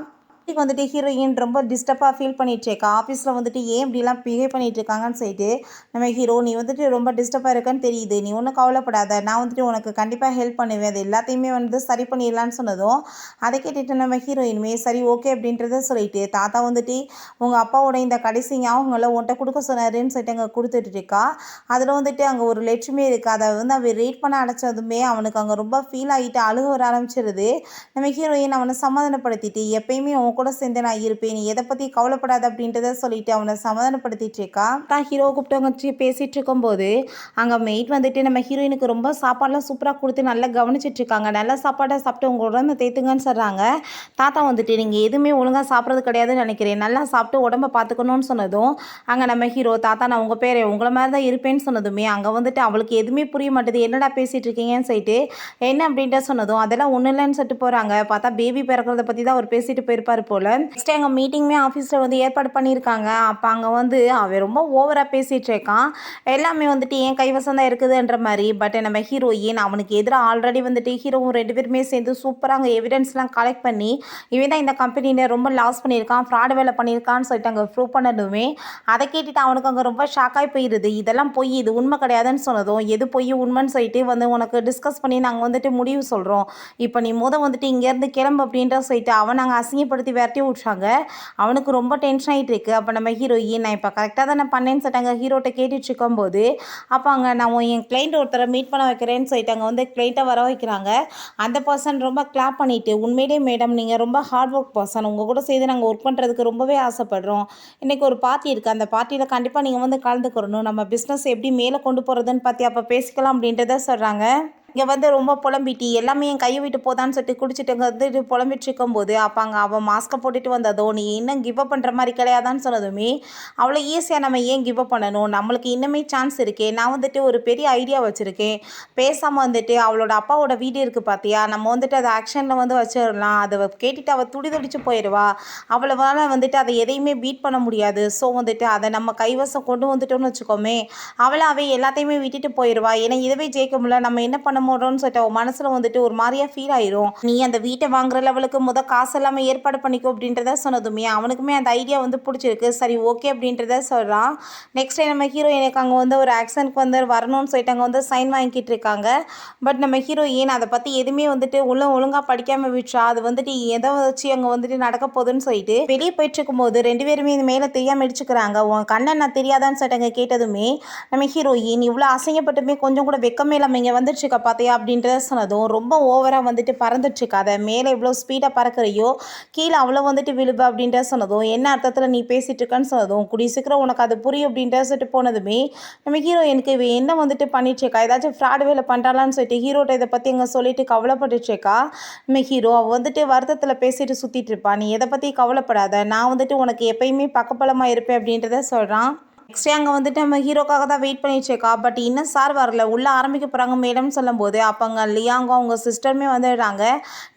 வந்துட்டு ஹீரோயின் ரொம்ப டிஸ்டர்பாக ஃபீல் பண்ணிட்டு இருக்கா. ஆஃபீஸில் வந்துட்டு ஏன் இப்படிலாம் பிஹேவ் பண்ணிட்டு இருக்காங்கன்னு சொல்லிட்டு நம்ம ஹீரோ, நீ வந்துட்டு ரொம்ப டிஸ்டர்பாக இருக்கன்னு தெரியுது, நீ ஒன்றும் கவலைப்படாத, நான் வந்துட்டு உனக்கு கண்டிப்பாக ஹெல்ப் பண்ணுவேன், அது எல்லாத்தையுமே வந்து சரி பண்ணிடலான்னு சொன்னதும் அதை கேட்டுட்டு நம்ம ஹீரோயினுமே சரி ஓகே அப்படின்றத சொல்லிட்டு தாத்தா வந்துட்டு உங்கள் அப்பாவோட இந்த கடைசி ஞாபகங்களை உன்ட்ட கொடுக்க சொன்னாருன்னு சொல்லிட்டு அங்கே கொடுத்துட்டு இருக்கா. அதில் வந்துட்டு அங்கே ஒரு லெட்சுமே இருக்குது, அதை வந்து அவன் ரீட் பண்ண அடைச்சதுமே அவனுக்கு அங்கே ரொம்ப ஃபீல் ஆகிட்டு அழுக வர ஆரம்பிச்சிருது. நம்ம ஹீரோயின் அவனை சமாதானப்படுத்திட்டு எப்பயுமே கூட சேர்ந்து நான் இருப்பேன், நீ எதை பற்றி கவலைப்படாத அப்படின்றத சொல்லிட்டு அவனை சமாதானப்படுத்திட்டு இருக்கா. தான் ஹீரோ கூப்பிட்டவங்க வச்சு பேசிகிட்டு இருக்கும்போது அங்கே மெய்ட் வந்துட்டு நம்ம ஹீரோயினுக்கு ரொம்ப சாப்பாடெலாம் சூப்பராக கொடுத்து நல்லா கவனிச்சிட்டு இருக்காங்க. நல்ல சாப்பாடை சாப்பிட்டு உங்கள் உடம்பை தேத்துங்கன்னு சொல்கிறாங்க. தாத்தா வந்துட்டு நீங்கள் எதுவுமே ஒழுங்காக சாப்பிட்றது கிடையாதுன்னு நினைக்கிறேன், நல்லா சாப்பிட்டு உடம்பை பார்த்துக்கணும்னு சொன்னதும் அங்கே நம்ம ஹீரோ தாத்தா நான் உங்கள் பேர் உங்களை மாதிரி தான் இருப்பேன்னு சொன்னதுமே அங்கே வந்துட்டு அவளுக்கு எதுவுமே புரிய மாட்டேது, என்னடா பேசிகிட்டு இருக்கீங்கன்னு சொல்லிட்டு என்ன அப்படின்ட்டு சொன்னதும் அதெல்லாம் ஒன்றும் இல்லைன்னு சொல்லிட்டு போகிறாங்க. பார்த்தா பேபி பிறக்கிறத பற்றி தான் அவர் பேசிட்டு போயிருப்பார் போல். நெக்ஸ்ட் அங்கே மீட்டிங்குமே ஆஃபீஸில் வந்து ஏற்பாடு பண்ணியிருக்காங்க. அப்போ அங்கே வந்து அவன் ரொம்ப ஓவராக பேசிகிட்டு இருக்கான், எல்லாமே வந்துட்டு என் கைவசம் தான் இருக்குதுன்ற மாதிரி. பட் நம்ம ஹீரோயின் அவனுக்கு எதிராக ஆல்ரெடி வந்துட்டு ஹீரோவும் 2 பேருமே சேர்ந்து சூப்பராக அங்கே எவிடன்ஸ்லாம் கலெக்ட் பண்ணி இவன் தான் இந்த கம்பெனியில் ரொம்ப லாஸ் பண்ணியிருக்கான், ஃப்ராடு வேலை பண்ணியிருக்கான்னு சொல்லிட்டு அங்கே ப்ரூவ் பண்ணதுமே அதை கேட்டுட்டு அவனுக்கு அங்கே ரொம்ப ஷாக்காகி போயிடுது. இதெல்லாம் பொய், இது உண்மை கிடையாதுன்னு சொன்னதும் எது பொய் உண்மைன்னு சொல்லிட்டு வந்து உனக்கு டிஸ்கஸ் பண்ணி நாங்கள் வந்துட்டு முடிவு சொல்கிறோம், இப்போ நீ வந்துட்டு இங்கேருந்து கிளம்பு அப்படின்ற சொல்லிட்டு அவன் நாங்கள் அசிங்கப்படுத்தி விரட்டி விட்றாங்க. அவனுக்கு ரொம்ப டென்ஷன் ஆகிட்டு இருக்கு. அப்போ நம்ம ஹீரோயின் நான் இப்போ கரெக்டாக தான் நான் பண்ணேன்னு சொல்லிட்டாங்க ஹீரோட்ட கேட்டுட்டு இருக்கும்போது அப்போ அங்கே நான் என் கிளைண்ட் ஒருத்தரை மீட் பண்ண வைக்கிறேன்னு சொல்லிட்டு அங்கே வந்து கிளைண்ட்டை வர வைக்கிறாங்க. அந்த பர்சன் ரொம்ப கிளாப் பண்ணிவிட்டு உண்மையிலே மேடம் நீங்கள் ரொம்ப ஹார்ட் ஒர்க் பர்சன், உங்கள் கூட சேர்ந்து நாங்கள் ஒர்க் பண்ணுறதுக்கு ரொம்பவே ஆசைப்படுறோம், இன்றைக்கி ஒரு பார்ட்டி இருக்குது, அந்த பார்ட்டியில் கண்டிப்பாக நீங்கள் வந்து கலந்துக்கிறணும், நம்ம பிஸ்னஸ் எப்படி மேலே கொண்டு போகிறதுன்னு பார்த்தி அப்போ பேசிக்கலாம் அப்படின்றத சொல்கிறாங்க. இங்கே வந்து ரொம்ப புலம்பிட்டு எல்லாமே என் கையை விட்டு போதான்னு சொல்லிட்டு குடிச்சிட்டு வந்து புலம்பிட்டு இருக்கும்போது அப்போ அங்கே அவள் மாஸ்க்கை போட்டுட்டு வந்ததோ நீ இன்னும் கிவ் அப் பண்ணுற மாதிரி கிடையாதான்னு சொன்னதுமே அவ்வளோ ஈஸியாக நம்ம ஏன் கிவ் அப் பண்ணணும், நம்மளுக்கு இன்னுமே சான்ஸ் இருக்கே, நான் வந்துட்டு ஒரு பெரிய ஐடியா வச்சுருக்கேன், பேசாமல் வந்துட்டு அவளோட அப்பாவோட வீடு இருக்குது பார்த்தியா, நம்ம வந்துட்டு அதை ஆக்ஷனில் வந்து வச்சிடலாம், அதை கேட்டுட்டு அவள் துடிதுடிச்சு போயிடுவா, அவளால் வந்துட்டு அதை எதையுமே பீட் பண்ண முடியாது, ஸோ வந்துட்டு அதை நம்ம கைவசம் கொண்டு வந்துட்டோம்னு வச்சுக்கோமே அவளாவே எல்லாத்தையுமே விட்டுட்டு போயிடுவா, ஏன்னா இதுவே ஜெயிக்க முடியல, நம்ம என்ன பண்ண போறோம்னு சொல்லிட்டு அவன் மனசுல வந்துட்டு ஒரு மாதிரியா ஃபீல் ஆயிரும். நீ அந்த வீட்டை வாங்குற லெவலுக்கு காசு எல்லாமே ஏற்பாடு பண்ணிக்கோ அப்படின்றத சொன்னதுமே அவனுக்குமே அந்த ஐடியா வந்து பிடிச்சிருக்கு. சரி ஓகே அப்படின்றத சொல்றான். நெக்ஸ்ட் நம்ம ஹீரோயினுக்கு அங்கே வந்து ஒரு ஆக்ஷனுக்கு வந்து வரணும்னு சொல்லிட்டு அங்கே வந்து சைன் வாங்கிட்டு இருக்காங்க. பட் நம்ம ஹீரோயின் அதை பற்றி எதுவுமே வந்துட்டு ஒழுங்காக படிக்காமல் விட்டுறா. அது வந்துட்டு எதை வச்சு அங்கே வந்துட்டு நடக்க போகுதுன்னு சொல்லிட்டு வெளியே போயிட்டு இருக்கும்போது 2 பேருமே இந்த மேலே தெரியாமல் இடிச்சுக்கிறாங்க. உன் கண்ணன் நான் தெரியாதான்னு சொல்லிட்டு கேட்டதுமே நம்ம ஹீரோயின் இவ்வளோ அசிங்கப்பட்டுமே கொஞ்சம் கூட வெக்கமே இல்லாமல் இங்கே வந்துட்டுருக்க பார்த்தியா அப்படின்றத சொன்னதும் ரொம்ப ஓவராக வந்துட்டு பறந்துட்டுருக்காத, மேலே இவ்வளோ ஸ்பீடாக பறக்கிறையோ கீழே அவ்வளோ வந்துட்டு விழுப அப்படின்றத சொன்னதும் என்ன அர்த்தத்தில் நீ பேசிகிட்டு இருக்கன்னு சொன்னதும் கூடிய சீக்கிரம் உனக்கு அது புரியும் அப்படின்றத சொல்லிட்டு போனதுமே நம்ம ஹீரோயினுக்கு இவ என்ன வந்துட்டு பண்ணிட்டுருக்கா, ஏதாச்சும் ஃப்ராட் வேலை பண்ணுறாளான்னு சொல்லிட்டு ஹீரோட்ட இதை பற்றி அங்கே சொல்லிட்டு கவலைப்பட்டுருக்கா. நம்ம ஹீரோ அவள் வந்துட்டு வருத்தத்தில் பேசிட்டு சுற்றிட்டு இருப்பா, நீ எதை பற்றி கவலைப்படாத, நான் வந்துட்டு உனக்கு எப்பயுமே பக்கபலமாக இருப்பேன் அப்படின்றத சொல்கிறான். நெக்ஸ்ட் அங்கே வந்துட்டு நம்ம ஹீரோக்காக தான் வெயிட் பண்ணிட்டுருக்கா. பட் இன்னும் சார் வரல, உள்ளே ஆரம்பிக்க போகிறாங்க மேடம்னு சொல்லும்போது அப்போ அங்கே லியாங்கோ அவங்க சிஸ்டருமே வந்துடுறாங்க.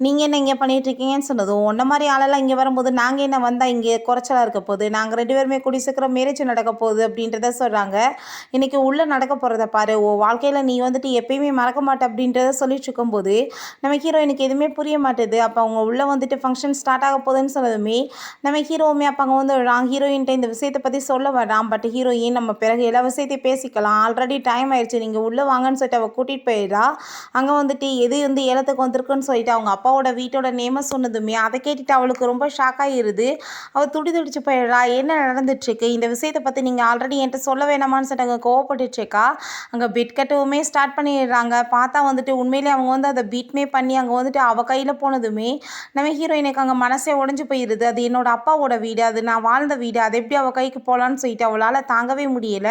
நீங்கள் என்ன இங்கே பண்ணிகிட்ருக்கீங்கன்னு சொன்னதும் ஒன்றை மாதிரி ஆளெல்லாம் இங்கே வரும்போது நாங்கள் என்ன வந்தால் இங்கே குறைச்சலாக இருக்க போகுது, நாங்கள் 2 பேருமே கூடி சீக்கிரம் மேரேஜ் நடக்க போகுது அப்படின்றத சொல்கிறாங்க. இன்றைக்கி உள்ளே நடக்க போகிறத பாரு, வாழ்க்கையில் நீ வந்துட்டு எப்பயுமே மறக்க மாட்டே அப்படின்றத சொல்லிட்டு இருக்கும்போது நம்ம ஹீரோயினுக்கு எதுவுமே புரிய மாட்டேது. அப்போ அவங்க உள்ளே வந்துட்டு ஃபங்க்ஷன் ஸ்டார்ட் ஆக போகுதுன்னு சொன்னதுமே நம்ம ஹீரோவுமே அப்போ அங்கே வந்து ஹீரோயின்ட்ட இந்த விஷயத்தை பற்றி சொல்ல வரான். பட் ஹீரோயின் நம்ம பிறகு எல்லா விஷயத்தையும் பேசிக்கலாம், ஆல்ரெடி டைம் ஆயிடுச்சு, நீங்கள் உள்ளே வாங்கன்னு சொல்லிட்டு அவள் கூட்டிகிட்டு போயிடா. அங்கே வந்துட்டு எது வந்து ஏலத்துக்கு வந்திருக்குன்னு சொல்லிட்டு அவங்க அப்பாவோட வீட்டோட நேமை சொன்னதுமே அதை கேட்டுட்டு அவளுக்கு ரொம்ப ஷாக் ஆகிடுது. அவள் துடிச்சு போயிடுறா, என்ன நடந்துட்டுருக்கு, இந்த விஷயத்தை பற்றி நீங்கள் ஆல்ரெடி என்கிட்ட சொல்ல வேணாமான்னு சொல்லிட்டு அங்கே கோவப்பட்டுருக்கா. அங்கே பிட் கட்டவுமே ஸ்டார்ட் பண்ணிடுறாங்க. பார்த்தா வந்துட்டு உண்மையிலே அவங்க வந்து அதை பீட்மே பண்ணி அங்கே வந்துட்டு அவள் கையில் போனதுமே நம்ம ஹீரோயினுக்கு அங்கே மனசே உடஞ்சி போயிடுது. அது என்னோட அப்பாவோட வீடு, அது நான் வாழ்ந்த வீடு, அது எப்படி அவள் கைக்கு போகலான்னு சொல்லிட்டு அவளால் தாங்கவே முடியல.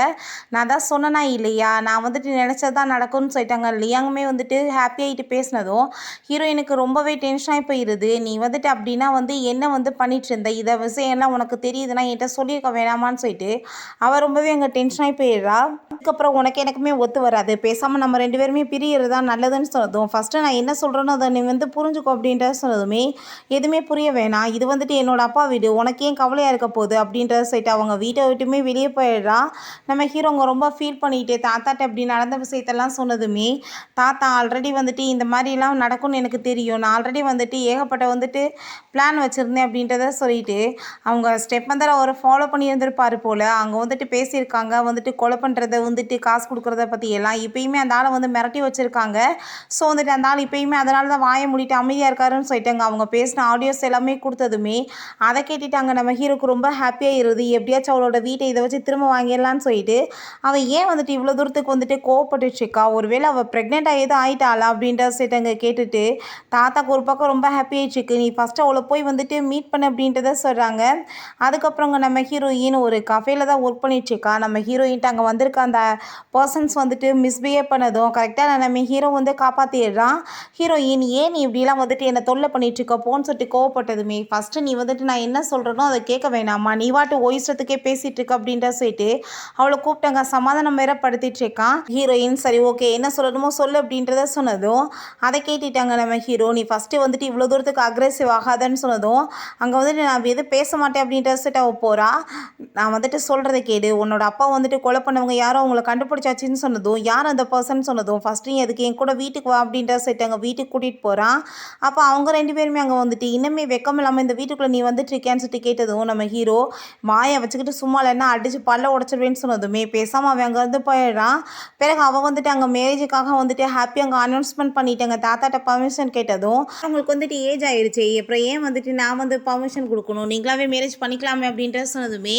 நான் தான் சொன்னேனா இல்லையா, நான் வந்துட்டு நினச்சது தான் நடக்கும்னு சொல்லிட்டாங்க. லியாங்குமே வந்துட்டு ஹாப்பி ஆகிட்டு பேசினதும் ஹீரோயினுக்கு ரொம்பவே டென்ஷனாகி போயிடுது. நீ வந்துட்டு அப்படின்னா வந்து என்ன வந்து பண்ணிட்டு இருந்த, இதை விஷயம்லாம் உனக்கு தெரியுதுன்னா என்கிட்ட சொல்லியிருக்க வேணாமான்னு சொல்லிட்டு அவள் ரொம்பவே அங்கே டென்ஷனாகி போயிடுறா. அதுக்கப்புறம் உனக்கு எனக்குமே ஒத்து வராது, பேசாமல் நம்ம 2 பேருமே பிரியறது தான் நல்லதுன்னு சொன்னதும் ஃபஸ்ட்டு நான் என்ன சொல்கிறேனோ அதை நீ வந்து புரிஞ்சுக்கோ அப்படின்றத சொன்னதுமே எதுவுமே புரிய வேணாம், இது வந்துட்டு என்னோட அப்பா வீடு, உனக்கு ஏன் கவலையாக இருக்க போகுது அப்படின்றத சொல்லிட்டு அவங்க வீட்டை விட்டுமே வெளியே போயிடுறா. நம்ம ஹீரோங்க ரொம்ப ஃபீல் பண்ணிட்டு தாத்தாட்ட அப்படி நடந்த விஷயத்தெல்லாம் சொன்னதுமே தாத்தா ஆல்ரெடி வந்துட்டு இந்த மாதிரிலாம் நடக்கும்னு எனக்கு தெரியும், நான் ஆல்ரெடி வந்துட்டு ஏகப்பட்ட வந்துட்டு பிளான் வச்சுருந்தேன் அப்படின்றத சொல்லிட்டு அவங்க ஸ்டெப் மதரை அவரை ஃபாலோ பண்ணி இருந்திருப்பாரு போல். அங்கே வந்துட்டு பேசியிருக்காங்க வந்துட்டு கொலை பண்ணுறத வந்துட்டு காசு கொடுக்குறத பற்றி எல்லாம் இப்போயுமே அந்த ஆளை வந்து மிரட்டி வச்சுருக்காங்க. ஸோ வந்துட்டு அந்த ஆள் இப்போயுமே அதனால தான் வாயை மூடிட்டு அமைதியாக இருக்காருன்னு சொல்லிட்டாங்க. அவங்க பேசின ஆடியோஸ் எல்லாமே கொடுத்ததுமே அதை கேட்டுட்டாங்க நம்ம ஹீரோக்கு ரொம்ப ஹாப்பியாக இருது, எப்படியாச்சும் அவளோட வீட்டை இதை வச்சு திரும்ப வாங்கிடலான்னு சொல்லிட்டு அவள் ஏன் வந்துட்டு இவ்வளோ தூரத்துக்கு வந்துட்டு கோவப்பட்டுருக்கா, ஒருவேளை அவள் ப்ரெக்னெண்ட்டாக எதுவும் ஆகிட்டாளா அப்படின்ற சொல்லிட்டாங்க. கேட்டுட்டு தாத்தாக்கு ஒரு பக்கம் ரொம்ப ஹாப்பி ஆயிடுச்சுக்கு, நீ ஃபஸ்ட்டு அவளை போய் வந்துட்டு மீட் பண்ண அப்படின்றத சொல்கிறாங்க. அதுக்கப்புறங்க நம்ம ஹீரோயின் ஒரு கஃபேல தான் ஒர்க் பண்ணிட்டுருக்கா. நம்ம ஹீரோயின்ட்டு அங்கே வந்திருக்க அந்த பர்சன்ஸ் வந்துட்டு மிஸ்பிஹேவ் பண்ணதும் கரெக்டாக நம்ம ஹீரோ வந்து காப்பாற்றிடுறான். ஹீரோயின் ஏன் நீ இப்படிலாம் வந்துட்டு என்னை தொல்லை பண்ணிகிட்ருக்க போன்னு சொல்லிட்டு கோவப்பட்டதுமே ஃபஸ்ட்டு நீ வந்துட்டு நான் என்ன சொல்கிறேனோ அதை கேட்க வேணாமா, நீ வாட்டு ஓயிஷ்டத்துக்கே பேசிகிட்டு இருக்க அப்படின்ற சொல்லிட்டு அவளை கூப்பிட்டாங்க. சமாதானம் வேற படுத்திட்டு இருக்கான். ஹீரோயின் சரி ஓகே என்ன சொல்லணுமோ சொல்லு அப்படின்றத சொன்னதும் அதை கேட்டுட்டாங்க நம்ம ஹீரோ. நீ ஃபஸ்ட்டு வந்துட்டு இவ்வளோ தூரத்துக்கு அக்ரெசிவ் ஆகாதன்னு சொன்னதும் அங்கே வந்துட்டு நான் எதுவும் பேச மாட்டேன் அப்படின்ற சொல்லிட்டு அவள் போகிறா. நான் வந்துட்டு சொல்கிறத கேடு, உன்னோட அப்பா வந்துட்டு கொலை பண்ணவங்க யாரோ அவங்கள கண்டுபிடிச்சாச்சின்னு சொன்னதும் யார் அந்த பர்சன் சொன்னதும் ஃபஸ்ட்டு அதுக்கு என் கூட வீட்டுக்கு வா அப்படின்ற சொல்லிட்டு அங்கே வீட்டுக்கு கூட்டிகிட்டு போகிறான். அப்போ அவங்க 2 பேருமே அங்கே வந்துட்டு இன்னுமே வெக்கம் இல்லாமல் இந்த வீட்டுக்குள்ளே நீ வந்துட்டு இருக்கேன்னு சொல்லிட்டு கேட்டதும் நம்ம ஹீரோ வாயை வச்சுக்கிட்டு சும்மா இல்லைன்னா அடித்து பல்ல உடச்சிடுவேன்னு சொன்னதுமே பேசாமல் அவன் அங்கேருந்து போயிடுறான். பிறகு அவள் வந்துட்டு அங்கே மேரேஜுக்காக வந்துட்டு ஹாப்பி அங்கே அனௌன்ஸ்மெண்ட் பண்ணிட்டாங்க. தாத்தாட்ட பர்மிஷன் கேட்டதும் அவங்களுக்கு வந்துட்டு ஏஜ் ஆயிடுச்சு, அப்புறம் ஏன் வந்துட்டு நான் வந்து பர்மிஷன் கொடுக்கணும், நீங்களாவே மேரேஜ் பண்ணிக்கலாமே அப்படின்ற சொன்னதுமே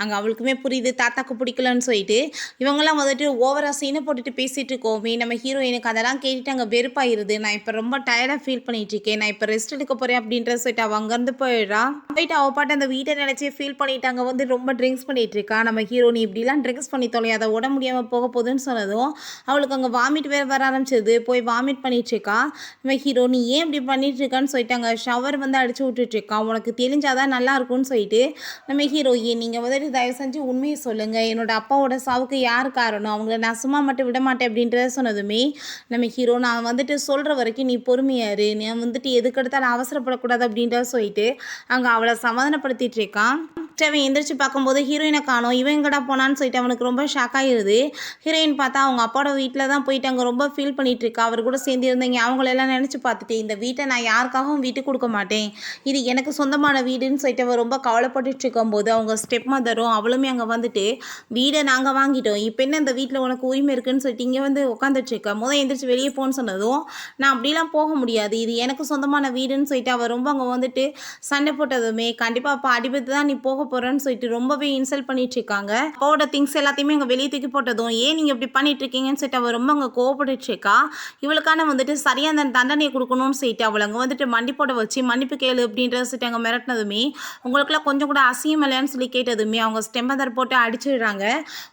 அங்கே அவளுக்குமே புரியுது தாத்தாக்கு பிடிக்கலன்னு சொல்லிட்டு இவங்கெல்லாம் வந்துட்டு ஓவராக சீனை போட்டுட்டு பேசிகிட்டு இருக்கோமே. நம்ம ஹீரோயினுக்கு அதெல்லாம் கேட்டுட்டு அங்கே வெறுப்பாயிருது. நான் இப்போ ரொம்ப டயர்டாக ஃபீல் பண்ணிட்டு இருக்கேன், நான் இப்போ ரெஸ்ட் எடுக்க போகிறேன் அப்படின்ற சொல்லிட்டு அவள் அங்கேருந்து போயிடுறான். போயிட்டு அவள் பாட்டு அந்த வீட்டை நினச்சி ஃபீல் பண்ணிட்டு அங்கே வந்து ரொம்ப ட்ரிங்க்ஸ் பண்ணிட்டு இருக்கா. நம்ம ஹீரோ நீ இப்படிலாம் ட்ரிங்க்ஸ் பண்ணி தொலையாத, உட முடியாமல் போக போகுதுன்னு சொன்னதும் அவளுக்கு அங்கே வாமிட் வேறு வர ஆரம்பிச்சது. போய் வாமிட் பண்ணிட்டு இருக்கா. நம்ம ஹீரோ நீ ஏன் இப்படி பண்ணிட்டு இருக்கான்னு சொல்லிட்டாங்க. ஷவர் வந்து அடிச்சு விட்டுட்டு இருக்கா, உனக்கு தெரிஞ்சாதான் நல்லா இருக்கும்னு சொல்லிட்டு நம்ம ஹீரோயின் நீங்கள் வந்துட்டு தயவு செஞ்சு உண்மையை சொல்லுங்கள், என்னோட அப்பாவோட சாவுக்கு யார் காரணம், அவங்கள நான் சும்மா மட்டும் விட மாட்டேன் அப்படின்றத சொன்னதுமே நம்ம ஹீரோ நான் வந்துட்டு சொல்கிற வரைக்கும் நீ பொறுமையாரு, நீ வந்துட்டு எதுக்கெடுத்தாலும் அவசரப்படக்கூடாது அப்படின்றத சொல்லிட்டு அங்கே அவளை சமாதானப்படுத்திட்டு இருக்கான். அவன் எந்திரிச்சு பார்க்கும்போது ஹீரோயினை காணோம், இவன் எங்கடா போனான்னு சொல்லிட்டு அவனுக்கு ரொம்ப ஷாக் ஆகிடுது. ஹீரோயின் பார்த்தா அவங்க அப்பாவோட வீட்டில் தான் போயிட்டு அங்கே ரொம்ப ஃபீல் பண்ணிட்டு இருக்கா. அவர் கூட சேர்ந்து இருந்தீங்க அவங்களெல்லாம் நினச்சி பார்த்துட்டு இந்த வீட்டை நான் யாருக்காகவும் வீட்டு கொடுக்க மாட்டேன், இது எனக்கு சொந்தமான வீடுன்னு சொல்லிட்டு அவர் ரொம்ப கவலைப்பட்டு இருக்கும்போது அவங்க ஸ்டெப் மதரும் அவளுமே அங்கே வந்துட்டு வீடை நாங்கள் வாங்கிட்டோம், இப்போ என்ன இந்த வீட்டில் உனக்கு உரிமை இருக்குன்னு சொல்லிட்டு இங்கே வந்து உட்காந்துட்ருக்கா, எந்திரிச்சு வெளியே போன்னு சொன்னதும் நான் அப்படிலாம் போக முடியாது, இது எனக்கு சொந்தமான வீடுன்னு சொல்லிட்டு அவர் ரொம்ப அங்கே வந்துட்டு சண்டை போட்டதுமே கண்டிப்பாக அப்போ அடிபட்டு தான் நீ போக போகிறேன்னு சொல்லிட்டு ரொம்பவே இன்சல்ட் பண்ணிட்டு இருக்காங்க. அப்பாவோட திங்ஸ் எல்லாத்தையுமே அங்கே வெளியே தூக்கி போட்டதும் ஏன் நீங்கள் இப்படி பண்ணிட்டு இருக்கீங்கன்னு சொல்லிட்டு அவர் ரொம்ப அங்கே கோவப்பட்டு இருக்கா. இவளுக்கான வந்துட்டு சரியான தண்டனையை கொடுக்கணும்னு சொல்லிட்டு அவளை அங்கே வந்துட்டு மண்டி போட வச்சு மன்னிப்பு கேளு அப்படின்றத சொல்லிட்டு அங்கே மிரட்டினதுமே உங்களுக்குலாம் கொஞ்சம் கூட அசியம் இல்லைன்னு சொல்லி கேட்டதுமே அவங்க ஸ்டெம்பதர் போட்டு அடிச்சிடுறாங்க.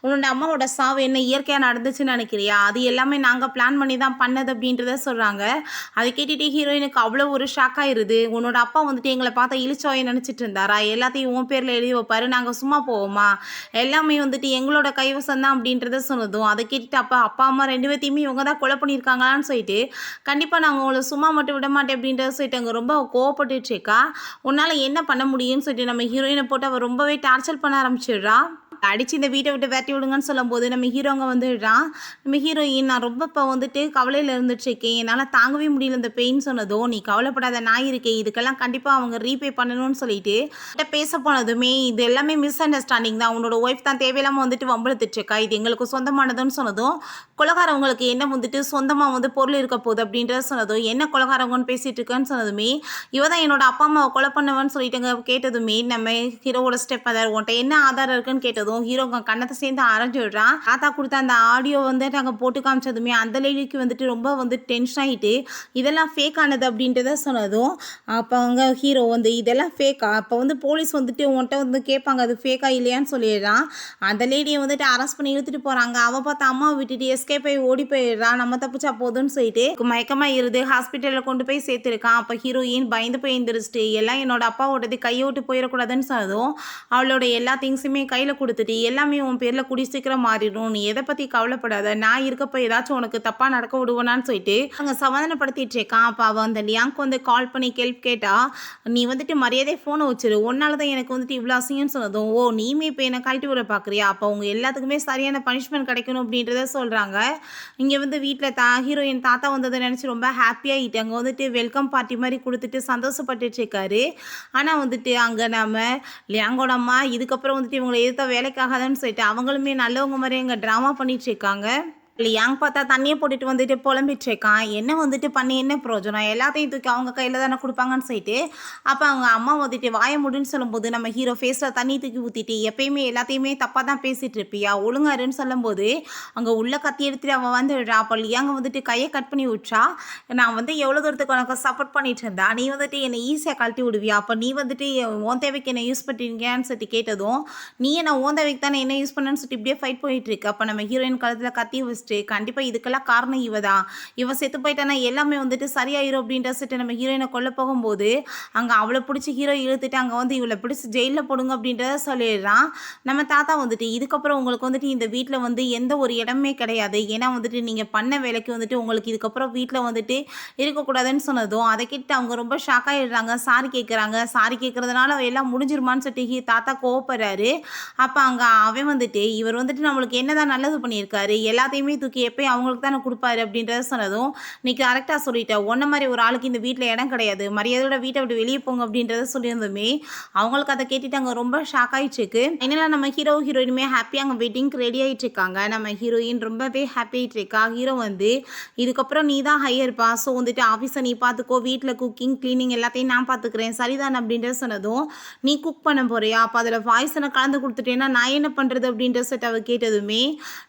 உன்னோட அம்மாவோட சாவு என்ன இயற்கையாக நடந்துச்சுன்னு நினைக்கிறியா, அது எல்லாமே நாங்கள் பிளான் பண்ணி தான் பண்ணது அப்படின்றத சொல்கிறாங்க. அதை கேட்டுட்டு ஹீரோயினுக்கு அவ்வளோ ஒரு ஷாக் ஆயிருது. உன்னோட அப்பா வந்துட்டு எங்களை பார்த்தா இழிச்சோயை நினச்சிட்டு இருந்தாரா, எல்லாத்தையும் உன் பேரில் எழுதி வைப்பாரு, நாங்கள் சும்மா போவோமா, எல்லாமே வந்துட்டு எங்களோட கைவசம் தான் அப்படின்றத சொன்னதும் அதை கேட்டுட்டு அப்பா அம்மா 2 பேர்த்தையுமே இவங்க தான் கொலை பண்ணியிருக்காங்களான்னு சொல்லிட்டு கண்டிப்பாக நாங்கள் உங்களை சும்மா மட்டும் விட மாட்டேன் அப்படின்றத சொல்லிட்டு அங்கே ரொம்ப கோவப்பட்டுட்டு இருக்கா. உன்னால் என்ன பண்ண முடியும்னு சொல்லிட்டு நம்ம ஹீரோயினை போட்டு அவள் ரொம்பவே டார்ச்சர் பண்ண ஆரம்பிச்சிடுறா. அடித்து இந்த வீட்டை விட்டு விரட்டி விடுங்கன்னு சொல்லும்போது நம்ம ஹீரோங்க வந்துடுறான். நம்ம ஹீரோயின் நான் ரொம்ப இப்போ வந்துட்டு கவலையில் இருந்துட்டுருக்கேன், என்னால் தாங்கவே முடியல இந்த பெயின் சொன்னதும் நீ கவலைப்படாத நான் இருக்கேன், இதுக்கெல்லாம் கண்டிப்பாக அவங்க ரீபே பண்ணணும்னு சொல்லிட்டு பேச போனதுமே இது எல்லாமே மிஸ் அண்டர்ஸ்டாண்டிங் தான், உன்னோட ஒய்ஃப் தான் தேவையில்லாமல் வந்துட்டு வம்பளத்துட்ருக்கா, இது எங்களுக்கு சொந்தமானதுன்னு சொன்னதும் கொலகாரவங்களுக்கு என்ன வந்துட்டு சொந்தமாக வந்து பொருள் இருக்க போகுது அப்படின்றத சொன்னதும் என்ன கொலகாரவங்கன்னு பேசிகிட்டு இருக்கேன்னு சொன்னதுமே இவ தான் என்னோட அப்பா அம்மாவை கொலை பண்ணவன்னு சொல்லிட்டுங்க கேட்டதுமே நம்ம ஹீரோவோட ஸ்டெப் அதார் உன்ட்ட என்ன ஆதாரம் இருக்குன்னு கேட்டதும் சொன்னதும் ஹீரோ கண்ணத்தை சேர்ந்து அரைஞ்சு விடுறான். தாத்தா கொடுத்த அந்த ஆடியோ வந்துட்டு அங்கே போட்டு காமிச்சதுமே அந்த லேடிக்கு வந்துட்டு ரொம்ப வந்து டென்ஷன் ஆகிட்டு இதெல்லாம் ஃபேக் ஆனது அப்படின்றத சொன்னதும் அப்போ அவங்க ஹீரோ வந்து இதெல்லாம் ஃபேக்கா, அப்போ வந்து போலீஸ் வந்துட்டு உன்கிட்ட வந்து கேட்பாங்க அது ஃபேக்கா இல்லையான்னு சொல்லிடுறான். அந்த லேடியை வந்துட்டு அரெஸ்ட் பண்ணி இழுத்துட்டு போகிறாங்க. அவள் பார்த்து அம்மாவை விட்டுட்டு எஸ்கேப் ஆகி ஓடி போயிடுறான். நம்ம தப்பிச்சா போதும்னு சொல்லிட்டு மயக்கமாக இருது ஹாஸ்பிட்டலில் கொண்டு போய் சேர்த்துருக்கான். அப்போ ஹீரோயின் பயந்து போய் எழுந்திரிச்சிட்டு எல்லாம் என்னோட அப்பாவோடது கையை விட்டு போயிடக்கூடாதுன்னு சொன்னதும் அவளோட எல்லா திங்ஸுமே கையில் கொடுத்துட்டு எல்லாமே உன் பேரில் கூடி சீக்கிரம் மாறிடும், நீ எதை பற்றி கவலைப்படாத, நான் இருக்கப்போ ஏதாச்சும் உனக்கு தப்பாக நடக்க விடுவேனான்னு சொல்லிட்டு அங்கே சமாதானப்படுத்திட்டு இருக்கான். அப்போ அவள் அந்த லியாங்க்கு வந்து கால் பண்ணி கேட்டா நீ வந்துட்டு மரியாதை ஃபோனை வச்சிரு, ஒன்னால தான் எனக்கு வந்துட்டு இவ்வளோ அசிங்கன்னு சொன்னதும் ஓ நீமே இப்போ என்னை கழட்டி விட பார்க்குறியா, அப்போ அவங்க எல்லாத்துக்குமே சரியான பனிஷ்மெண்ட் கிடைக்கணும் அப்படின்றத சொல்கிறாங்க. இங்கே வந்து வீட்டில் ஹீரோயின் தாத்தா வந்ததை நினச்சி ரொம்ப ஹாப்பியாகிட்டு அங்கே வந்துட்டு வெல்கம் பார்ட்டி மாதிரி கொடுத்துட்டு சந்தோஷப்பட்டுட்டு இருக்காரு. ஆனால் வந்துட்டு அங்கே நம்ம லியாங்கோட அம்மா இதுக்கப்புறம் வந்துட்டு இவங்களை எதிர்த்த வேலைக்காகாதுன்னு சொல்லிட்டு அவங்களுமே நல்லவங்க மாதிரி இங்கே ட்ராமா பண்ணிட்டு இருக்காங்க. லியாங் பார்த்தா தண்ணியை போட்டுட்டு வந்துட்டு புலம்பிட்டு இருக்கான். என்ன வந்துட்டு பண்ணி என்ன பிரயோஜனம், எல்லாத்தையும் தூக்கி அவங்க கையில் தானே கொடுப்பாங்கன்னு சொல்லிட்டு அப்போ அவங்க அம்மா வந்துட்டு வாய முடின்னு சொல்லும்போது நம்ம ஹீரோ ஃபேஸில் தண்ணி தூக்கி ஊற்றிட்டு எப்பயுமே எல்லாத்தையுமே தப்பாக தான் பேசிகிட்டு இருப்பியா, ஒழுங்காருன்னு சொல்லும்போது அங்கே உள்ள கத்தி எடுத்துட்டு அவன் வந்து விடுறா. அப்போ லியாங்க வந்துட்டு கையை கட் பண்ணி விட்றா. நான் வந்து எவ்வளோ தூரத்துக்கு உனக்கு சப்போர்ட் பண்ணிட்டு இருந்தா, நீ வந்துட்டு என்னை ஈஸியாக கழட்டி விடுவியா, அப்போ நீ வந்துட்டு உன் தேவைக்கு என்ன யூஸ் பண்ணிருக்கியான்னு சொல்லிட்டு கேட்டதும் நீ என்ன உன் தேவைக்கு தானே என்ன யூஸ் பண்ணேன்னு சொல்லிட்டு இப்படியே ஃபைட் போயிட்டு இருக்கு. அப்போ நம்ம ஹீரோயின் கழுத்தில் கத்தி வச்சு கண்டிப்பாக இதுக்கெல்லாம் காரணம் இவ தான், இவ செத்து போயிட்டானா எல்லாமே வந்துட்டு சரியாயிரும் அப்படின்ற சொல்லிட்டு நம்ம ஹீரோயினை கொல்ல போகும்போது அங்கே அவளை பிடிச்சி ஹீரோ இழுத்துட்டு அங்கே வந்து இவளை பிடிச்சி ஜெயிலில் போடுங்க அப்படின்றத சொல்லிடுறான். நம்ம தாத்தா வந்துட்டு இதுக்கப்புறம் உங்களுக்கு வந்துட்டு இந்த வீட்டில் வந்து எந்த ஒரு இடமே கிடையாது, ஏன்னா வந்துட்டு நீங்கள் பண்ண வேலைக்கு வந்துட்டு உங்களுக்கு இதுக்கப்புறம் வீட்டில் வந்துட்டு இருக்கக்கூடாதுன்னு சொன்னதும் அதை கேட்டு அவங்க ரொம்ப ஷாக் ஆகிடுறாங்க. சாரி கேட்குறாங்க. சாரி கேட்குறதுனால எல்லாம் முடிஞ்சிருமான்னு சொல்லிட்டு தாத்தா கோவப்படுறாரு. அப்போ அங்கே அவன் வந்துட்டு இவர் வந்துட்டு நம்மளுக்கு என்னதான் நல்லது பண்ணியிருக்காரு, எல்லாத்தையுமே தூக்கி எப்பயும் அவங்களுக்கு தானே கொடுப்பாரு அப்படின்றத சொன்னதும் நீ கரெக்டாக சொல்லிட்ட, ஒன்ன மாதிரி ஒரு ஆளுக்கு இந்த வீட்டில் இடம் கிடையாது, மரியாதையோட வீட்டை விட்டு வெளியே போங்க அப்படின்றத சொல்லியிருந்தோமே அவங்களுக்கு அதை கேட்டுட்டு அங்கே ரொம்ப ஷாக் ஆகிட்டுருக்கு. என்னெல்லாம் நம்ம ஹீரோயினுமே ஹாப்பியாக அங்கே வெட்டிங்க்கு ரெடி ஆகிட்டு இருக்காங்க. நம்ம ஹீரோயின் ரொம்பவே ஹாப்பி ஆகிட்டு இருக்கா. ஹீரோ வந்து இதுக்கப்புறம் நீ தான் ஹையர்ப்பா, ஸோ வந்துட்டு ஆஃபீஸை நீ பார்த்துக்கோ, வீட்டில் குக்கிங் கிளீனிங் எல்லாத்தையும் நான் பார்த்துக்கிறேன் சரிதான் அப்படின்றத சொன்னதும் நீ குக் பண்ண போறியா, அப்போ அதில் வாய்ஸனை கலந்து கொடுத்துட்டேன்னா நான் என்ன பண்ணுறது அப்படின்ற செட் அவ கேட்டதுமே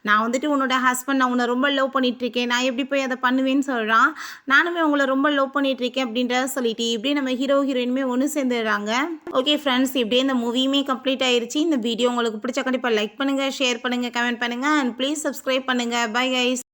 நான் வந்துட்டு உன்னோட ஹஸ்பண்ட் நான் உன்னை ரொம்ப லவ் பண்ணிகிட்ருக்கேன், நான் எப்படி போய் அதை பண்ணுவேன்னு சொல்கிறான். நானுமே உங்களை ரொம்ப லவ் பண்ணிகிட்ருக்கேன் அப்படின்றத சொல்லிட்டு இப்படியே நம்ம ஹீரோயினுமே ஒன்று சேர்ந்துடுறாங்க. ஓகே ஃப்ரெண்ட்ஸ், இப்படியே இந்த மூவியுமே கம்ப்ளீட் ஆயிடுச்சு. இந்த வீடியோ உங்களுக்கு பிடிச்ச கண்டிப்பாக லைக் பண்ணுங்கள், ஷேர் பண்ணுங்கள், கமெண்ட் பண்ணுங்கள் அண்ட் ப்ளீஸ் சப்ஸ்கிரைப் பண்ணுங்கள். Bye guys.